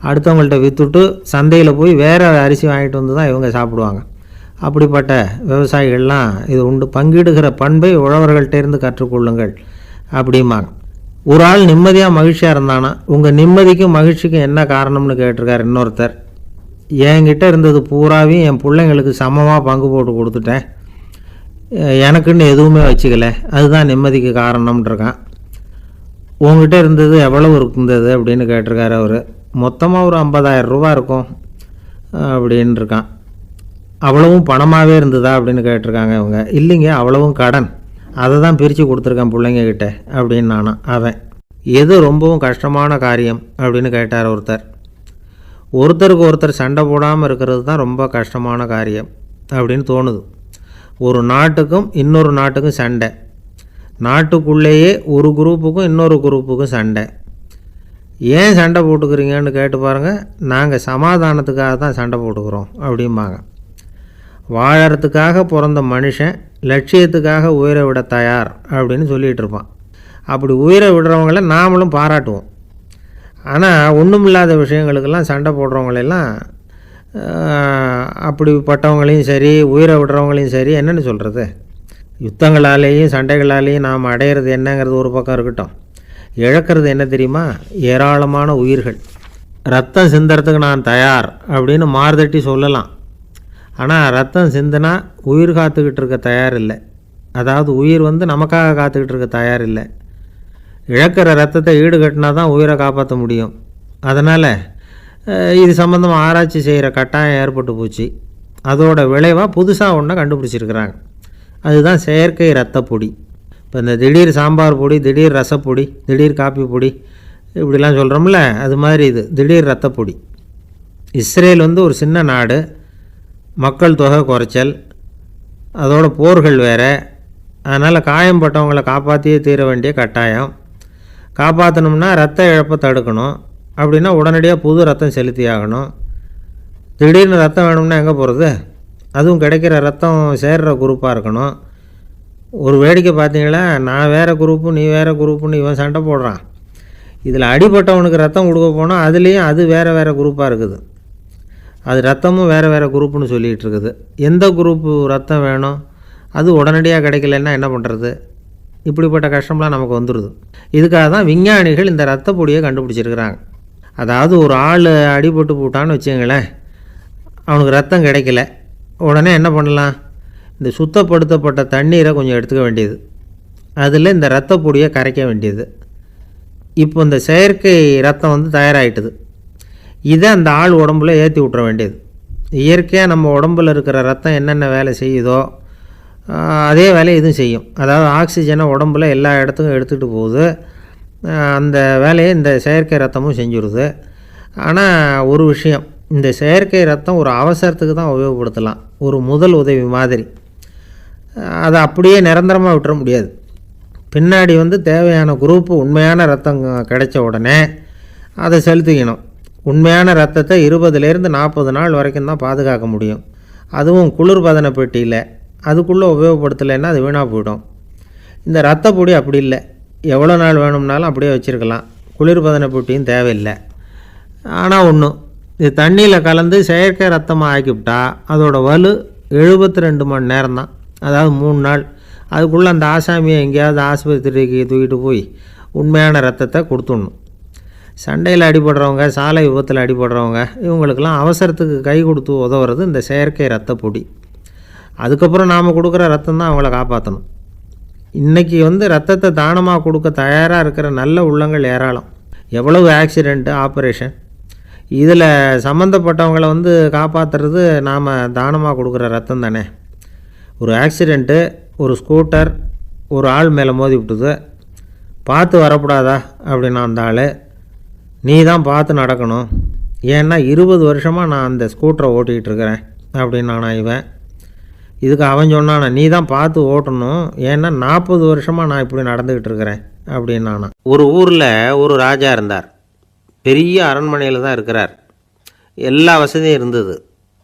அடுத்தவங்கள்ட்ட விற்றுட்டு சந்தையில் போய் வேறு அரிசி வாங்கிட்டு வந்து தான் இவங்க சாப்பிடுவாங்க. அப்படிப்பட்ட விவசாயிகள்லாம் இது உண்டு. பங்கிடுகிற பண்பை உழவர்கள்ட்டேருந்து கற்றுக்கொள்ளுங்கள் அப்படிம்பாங்க. ஒரு ஆள் நிம்மதியாக மகிழ்ச்சியாக இருந்தானா, உங்கள் நிம்மதிக்கும் மகிழ்ச்சிக்கும் என்ன காரணம்னு கேட்டிருக்கார் இன்னொருத்தர். என்கிட்ட இருந்தது பூராவையும் என் பிள்ளைங்களுக்கு சமமாக பங்கு போட்டு கொடுத்துட்டேன், எனக்குன்னு எதுவுமே வச்சுக்கல, அதுதான் நிம்மதிக்கு காரணம்ன்றிருக்கான். உங்ககிட்ட இருந்தது எவ்வளவு இருந்தது அப்படின்னு கேட்டிருக்காரு அவர். மொத்தமாக ஒரு 50,000 ரூபா இருக்கும் அப்படின்னு இருக்கான். அவ்வளவும் பணமாகவே இருந்ததா அப்படின்னு கேட்டிருக்காங்க இவங்க. இல்லைங்க, அவ்வளவும் கடன், அதை தான் பிரித்து கொடுத்துருக்கேன் பிள்ளைங்கக்கிட்ட அப்படின்னு நானும். அவன் எது ரொம்பவும் கஷ்டமான காரியம் அப்படின்னு கேட்டார் ஒருத்தர். ஒருத்தருக்கு ஒருத்தர் சண்டை போடாமல் இருக்கிறது தான் ரொம்ப கஷ்டமான காரியம் அப்படின்னு தோணுது. ஒரு நாட்டுக்கும் இன்னொரு நாட்டுக்கும் சண்டை, நாட்டுக்குள்ளேயே ஒரு குரூப்புக்கும் இன்னொரு குரூப்புக்கும் சண்டை. ஏன் சண்டை போட்டுக்கிறீங்கன்னு கேட்டு பாருங்கள். நாங்கள் சமாதானத்துக்காக தான் சண்டை போட்டுக்கிறோம் அப்படிம்பாங்க. வாழறதுக்காக பிறந்த மனுஷன் லட்சியத்துக்காக உயிரை விட தயார் அப்படின்னு சொல்லிகிட்டு இருப்பான். அப்படி உயிரை விடுறவங்கள நாமளும் பாராட்டுவோம். ஆனால் ஒன்றுமில்லாத விஷயங்களுக்கெல்லாம் சண்டை போடுறவங்களெல்லாம், அப்படிப்பட்டவங்களையும் சரி உயிரை விடுறவங்களையும் சரி என்னென்னு சொல்கிறது, யுத்தங்களாலேயும் சண்டைகளாலேயும் நாம் அடையிறது என்னங்கிறது ஒரு பக்கம் இருக்கட்டும், இழக்கிறது என்ன தெரியுமா? ஏராளமான உயிர்கள். ரத்தம் சிந்துறதுக்கு நான் தயார் அப்படின்னு மார்தட்டி சொல்லலாம். ஆனால் ரத்தம் சிந்தினா உயிர் காத்துக்கிட்டு இருக்க தயார் இல்லை. அதாவது உயிர் நமக்காக காத்துக்கிட்டு இருக்க தயார் இல்லை. இழக்கிற ரத்தத்தை ஈடுகட்டினா தான் உயிரை காப்பாற்ற முடியும். அதனால் இது சம்மந்தமாக ஆராய்ச்சி செய்கிற கட்டாயம் ஏற்பட்டு போச்சு. அதோட விளைவாக புதுசாக ஒன்றை கண்டுபிடிச்சிருக்கிறாங்க. அதுதான் செயற்கை இரத்தப்பொடி. இப்போ இந்த திடீர் சாம்பார் பொடி, திடீர் ரசப்பொடி, திடீர் காப்பி பொடி இப்படிலாம் சொல்கிறோம்ல, அது மாதிரி இது திடீர் இரத்தப்பொடி. இஸ்ரேல் ஒரு சின்ன நாடு, மக்கள் தொகை குறைச்சல், அதோட போர்கள் வேறு. அதனால் காயம்பட்டவங்களை காப்பாற்றியே தீர வேண்டிய கட்டாயம். காப்பாற்றணும்னா ரத்த இழப்பை தடுக்கணும். அப்படின்னா உடனடியாக புது ரத்தம் செலுத்தி ஆகணும். திடீர்னு ரத்தம் வேணும்னா எங்கே போகிறது? அதுவும் கிடைக்கிற ரத்தம் சேர்கிற குரூப்பாக இருக்கணும். ஒரு வேடிக்கை பார்த்தீங்களா, நான் வேறு குரூப்பு நீ வேறு குரூப்புன்னு இவன் சண்டை போடுறான். இதில் அடிபட்டவனுக்கு ரத்தம் கொடுக்க போனால் அதுலேயும் அது வேறு வேறு குரூப்பாக இருக்குது. அது ரத்தமும் வேறு வேறு குரூப்புன்னு சொல்லிகிட்டு இருக்குது. எந்த குரூப்பு ரத்தம் வேணும், அது உடனடியாக கிடைக்கலன்னா என்ன பண்ணுறது? இப்படிப்பட்ட கஷ்டம்லாம் நமக்கு வந்துடுது. இதுக்காக தான் விஞ்ஞானிகள் இந்த ரத்த பொடியை கண்டுபிடிச்சிருக்கிறாங்க. அதாவது ஒரு ஆள் அடிபட்டு போட்டான்னு வச்சுங்களேன், அவனுக்கு ரத்தம் கிடைக்கல, உடனே என்ன பண்ணலாம்? இந்த சுத்தப்படுத்தப்பட்ட தண்ணீரை கொஞ்சம் எடுத்துக்க வேண்டியது, அதில் இந்த ரத்த பொடியை கரைக்க வேண்டியது. இப்போ இந்த செயற்கை ரத்தம் தயாராகிட்டுது. இதை அந்த ஆள் உடம்புல ஏற்றி விட்டுற வேண்டியது. இயற்கையாக நம்ம உடம்பில் இருக்கிற ரத்தம் என்னென்ன வேலை செய்யுதோ அதே வேலையை இதுவும் செய்யும். அதாவது ஆக்சிஜனை உடம்புல எல்லா இடத்துக்கும் எடுத்துகிட்டு போகுது. அந்த வேலையை இந்த செயற்கை ரத்தமும் செஞ்சுருது. ஆனால் ஒரு விஷயம், இந்த செயற்கை ரத்தம் ஒரு அவசரத்துக்கு தான் உபயோகப்படுத்தலாம், ஒரு முதல் உதவி மாதிரி. அதை அப்படியே நிரந்தரமாக விட்டுற முடியாது. பின்னாடி தேவையான குரூப்பு உண்மையான ரத்தம் கிடைச்ச உடனே அதை செலுத்திக்கணும். உண்மையான ரத்தத்தை 20லேருந்து 40 நாள் வரைக்கும் தான் பாதுகாக்க முடியும். அதுவும் குளிர்பதன பெட்டியில். அதுக்குள்ளே உபயோகப்படுத்தலைன்னா அது வீணாக போயிடும். இந்த ரத்த பொடி அப்படி இல்லை, எவ்வளோ நாள் வேணும்னாலும் அப்படியே வச்சுருக்கலாம். குளிர்பதன பெட்டியும் தேவையில்லை. ஆனால் ஒன்றும், இது தண்ணியில் கலந்து செயற்கை ரத்தமாக ஆக்கிவிட்டா அதோட வலு 72 மணி நேரம் தான், அதாவது 3 நாள். அதுக்குள்ளே அந்த ஆசாமியை எங்கேயாவது ஆஸ்பத்திரிக்கு தூக்கிட்டு போய் உண்மையான ரத்தத்தை கொடுத்துடணும். சண்டையில் அடிபடுறவங்க, சாலை விபத்தில் அடிபடுறவங்க, இவங்களுக்கெல்லாம் அவசரத்துக்கு கை கொடுத்து உதவுறது இந்த செயற்கை ரத்த பொடி. அதுக்கப்புறம் நாம் கொடுக்குற ரத்தம் தான் அவங்கள காப்பாற்றணும். இன்றைக்கி ரத்தத்தை தானமாக கொடுக்க தயாராக இருக்கிற நல்ல உள்ளங்கள் ஏராளம். எவ்வளவு ஆக்சிடெண்ட்டு, ஆப்ரேஷன், இதில் சம்மந்தப்பட்டவங்களை காப்பாற்றுறது நாம் தானமாக கொடுக்குற ரத்தம் தானே. ஒரு ஆக்சிடெண்ட்டு, ஒரு ஸ்கூட்டர் ஒரு ஆள் மேலே மோதி விட்டுது, பார்த்து வரக்கூடாதா அப்படின்னா அந்த ஆள், நீ தான் பார்த்து நடக்கணும், ஏன்னா 20 வருஷமாக நான் அந்த ஸ்கூட்டரை ஓட்டிகிட்டு இருக்கிறேன் அப்படின்னானா இவன். இதுக்கு அவன் சொன்னானா, நீ தான் பார்த்து ஓட்டணும், ஏன்னா 40 வருஷமாக நான் இப்படி நடந்துக்கிட்டு இருக்கிறேன் அப்படின்னானா. ஒரு ஊரில் ஒரு ராஜா இருந்தார். பெரிய அரண்மனையில் தான் இருக்கிறார். எல்லா வசதியும் இருந்தது.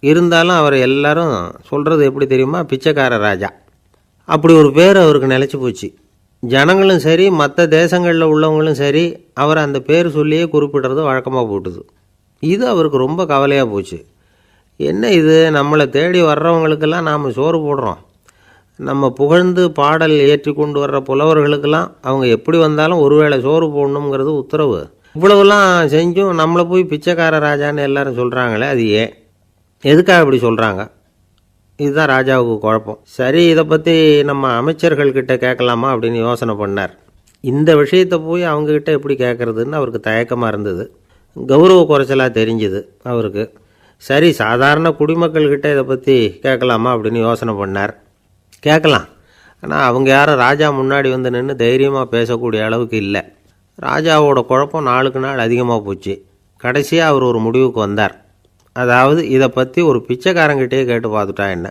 இருந்தாலும் அவர் எல்லாரும் சொல்கிறது எப்படி தெரியுமா, பிச்சைக்கார ராஜா. அப்படி ஒரு பேர் அவருக்கு நிலச்சி போச்சு. ஜனங்களும் சரி, மற்ற தேசங்களில் உள்ளவங்களும் சரி, அவர் அந்த பேர் சொல்லியே குறிப்பிடுறது வழக்கமாக போட்டுது. இது அவருக்கு ரொம்ப கவலையாக போச்சு. என்ன இது, நம்மளை தேடி வர்றவங்களுக்கெல்லாம் நாம் சோறு போடுறோம், நம்ம புகழ்ந்து பாடல் ஏற்றி கொண்டு வர்ற புலவர்களுக்கெல்லாம் அவங்க எப்படி வந்தாலும் ஒருவேளை சோறு போடணுங்கிறது உத்தரவு. இவ்வளவுலாம் செஞ்சும் நம்மளை போய் பிச்சைக்கார ராஜான்னு எல்லாரும் சொல்கிறாங்களே, அது ஏன், எதுக்காக இப்படி சொல்கிறாங்க? இதுதான் ராஜாவுக்கு குழப்பம். சரி, இதை பற்றி நம்ம அமைச்சர்கள்கிட்ட கேட்கலாமா அப்படின்னு யோசனை பண்ணார். இந்த விஷயத்தை போய் அவங்கக்கிட்ட எப்படி கேட்குறதுன்னு அவருக்கு தயக்கமாக இருந்தது. கௌரவ குறைச்சலாக தெரிஞ்சுது அவருக்கு. சரி, சாதாரண குடிமக்கள்கிட்ட இதை பற்றி கேட்கலாமா அப்படின்னு யோசனை பண்ணார். கேட்கலாம், ஆனால் அவங்க யாரும் ராஜா முன்னாடி நின்று தைரியமாக பேசக்கூடிய அளவுக்கு இல்லை. ராஜாவோட குழப்பம் நாளுக்கு நாள் அதிகமாக போச்சு. கடைசியாக அவர் ஒரு முடிவுக்கு வந்தார். அதாவது இதை பற்றி ஒரு பிச்சைக்காரங்கிட்டே கேட்டு பார்த்துட்டா என்ன.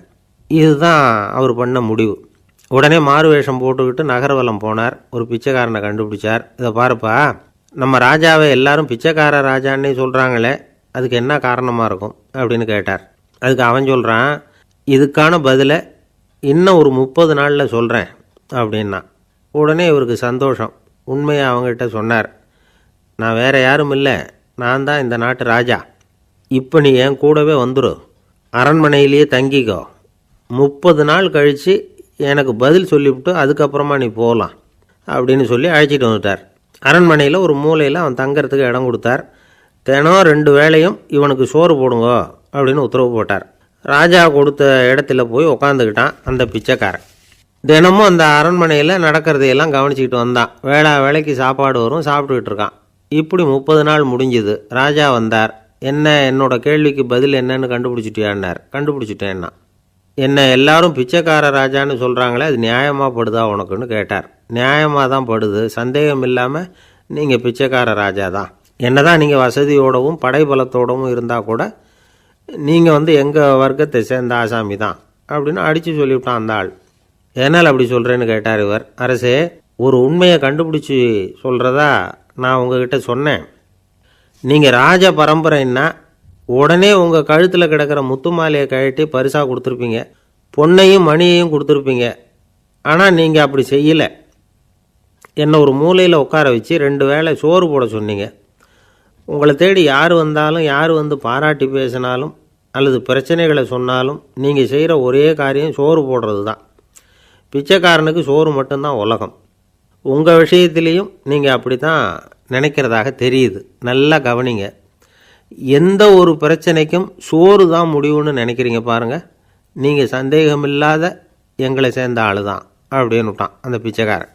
இதுதான் அவர் பண்ண முடிவு. உடனே மாறு வேஷம் போட்டுக்கிட்டு நகர்வலம் போனார். ஒரு பிச்சைக்காரனை கண்டுபிடிச்சார். இதை பாருப்பா, நம்ம ராஜாவை எல்லாரும் பிச்சைக்கார ராஜான்னே சொல்கிறாங்களே, அதுக்கு என்ன காரணமாக இருக்கும் அப்படின்னு கேட்டார். அதுக்கு அவன் சொல்கிறான், இதுக்கான பதிலை இன்னும் ஒரு 30 நாளில் சொல்கிறேன் அப்படின்னா. உடனே இவருக்கு சந்தோஷம். உண்மையை அவங்ககிட்ட சொன்னார். நான் வேறு யாரும் இல்லை, நான் தான் இந்த நாட்டு ராஜா. இப்போ நீ என் கூடவே வந்துடு, அரண்மனையிலேயே தங்கிக்கோ, 30 நாள் கழித்து எனக்கு பதில் சொல்லிவிட்டு அதுக்கப்புறமா நீ போகலாம் அப்படின்னு சொல்லி அழைச்சிட்டு வந்துட்டார். அரண்மனையில் ஒரு மூலையில் அவன் தங்கிறதுக்கு இடம் கொடுத்தார். தினம் 2 வேளையும் இவனுக்கு சோறு போடுங்க அப்படின்னு உத்தரவு போட்டார். ராஜா கொடுத்த இடத்துல போய் உக்காந்துக்கிட்டான் அந்த பிச்சைக்காரன். தினமும் அந்த அரண்மனையில் நடக்கிறதையெல்லாம் கவனிச்சிக்கிட்டு வந்தான். வேளைக்கு சாப்பாடு வரும், சாப்பிட்டுக்கிட்டு இருக்கான். இப்படி 30 நாள் முடிஞ்சுது. ராஜா வந்தார். என்ன, என்னோட கேள்விக்கு பதில் என்னன்னு கண்டுபிடிச்சிட்டியான்னார். கண்டுபிடிச்சிட்டேன்னா. என்ன எல்லாரும் பிச்சைக்கார ராஜான்னு சொல்கிறாங்களே, அது நியாயமாக படுதா உனக்குன்னு கேட்டார். நியாயமாக தான் படுது, சந்தேகம் இல்லாமல் நீங்கள் பிச்சைக்கார ராஜா தான். என்ன தான் நீங்கள் வசதியோடவும் படைபலத்தோடவும் இருந்தால் கூட நீங்கள் எங்கள் வர்க்கத்தை சேர்ந்த ஆசாமி தான் அப்படின்னு அடித்து சொல்லிவிட்டான் அந்த ஆள். என்னால் அப்படி சொல்கிறேன்னு கேட்டார் இவர். அரசே, ஒரு உண்மையை கண்டுபிடிச்சி சொல்கிறதா நான் உங்ககிட்ட சொன்னேன். நீங்கள் ராஜ பரம்பரைன்னா உடனே உங்கள் கழுத்தில் கிடக்கிற முத்து மாலையை கழட்டி பரிசாக கொடுத்துருப்பீங்க, பொன்னையும் மணியையும் கொடுத்துருப்பீங்க. ஆனால் நீங்கள் அப்படி செய்யலை. என்னை ஒரு மூலையில் உட்கார வச்சு 2 வேளை சோறு போட சொன்னீங்க. உங்களை தேடி யார் வந்தாலும், யார் பாராட்டி பேசினாலும் அல்லது பிரச்சனைகளை சொன்னாலும் நீங்கள் செய்கிற ஒரே காரியம் சோறு போடுறது தான். பிச்சைக்காரனுக்கு சோறு மட்டும்தான் உலகம். உங்கள் விஷயத்துலேயும் நீங்கள் அப்படி தான் நினைக்கிறதாக தெரியுது. நல்லா கவனிங்க. எந்த ஒரு பிரச்சனைக்கும் சோறு தான் முடிவுன்னு நினைக்கிறீங்க பாருங்கள். நீங்கள் சந்தேகமில்லாத எங்களை சேர்ந்த ஆள் தான் அப்படின்னு விட்டான் அந்த பிச்சைக்காரன்.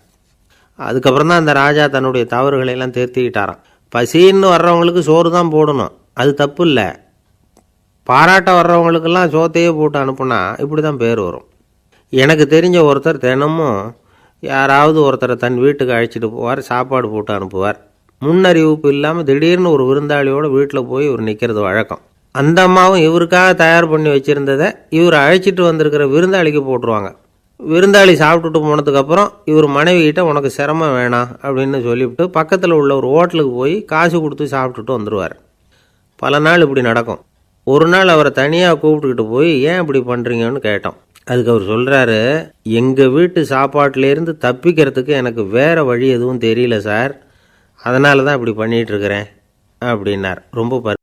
அதுக்கப்புறம் தான் அந்த ராஜா தன்னுடைய தவறுகளையெல்லாம் திருத்திக்கிட்டாராம். பசின்னு வர்றவங்களுக்கு சோறு தான் போடணும், அது தப்பு இல்லை. பாராட்ட வர்றவங்களுக்கெல்லாம் சோத்தையே போட்டு அனுப்புனா இப்படி தான் பேர் வரும். எனக்கு தெரிஞ்ச ஒருத்தர் தினமும் யாராவது ஒருத்தரை தன் வீட்டுக்கு அழைச்சிட்டு போவார், சாப்பாடு போட்டு அனுப்புவார். முன்னறிவிப்பு இல்லாமல் திடீர்னு ஒரு விருந்தாளியோட வீட்டில் போய் இவர் நிற்கிறது வழக்கம். அந்த அம்மாவும் இவருக்காக தயார் பண்ணி வச்சுருந்ததை இவர் அழைச்சிட்டு வந்திருக்கிற விருந்தாளிக்கு போட்டுருவாங்க. விருந்தாளி சாப்பிட்டுட்டு போனதுக்கப்புறம் இவர் மனைவிகிட்ட உனக்கு சிரமம் வேணாம் அப்படின்னு சொல்லிவிட்டு பக்கத்தில் உள்ள ஒரு ஹோட்டலுக்கு போய் காசு கொடுத்து சாப்பிட்டுட்டு வந்துடுவார். பல நாள் இப்படி நடக்கும். ஒரு நாள் அவரை தனியாக கூப்பிட்டுக்கிட்டு போய் ஏன் இப்படி பண்ணுறீங்கன்னு கேட்டோம். அதுக்கு அவர் சொல்கிறாரு, எங்கள் வீட்டு சாப்பாட்டிலேருந்து தப்பிக்கிறதுக்கு எனக்கு வேறு வழி எதுவும் தெரியல சார். அதனால தான் இப்படி பண்ணிகிட்ருக்கிறேன் அப்படின்னார். ரொம்ப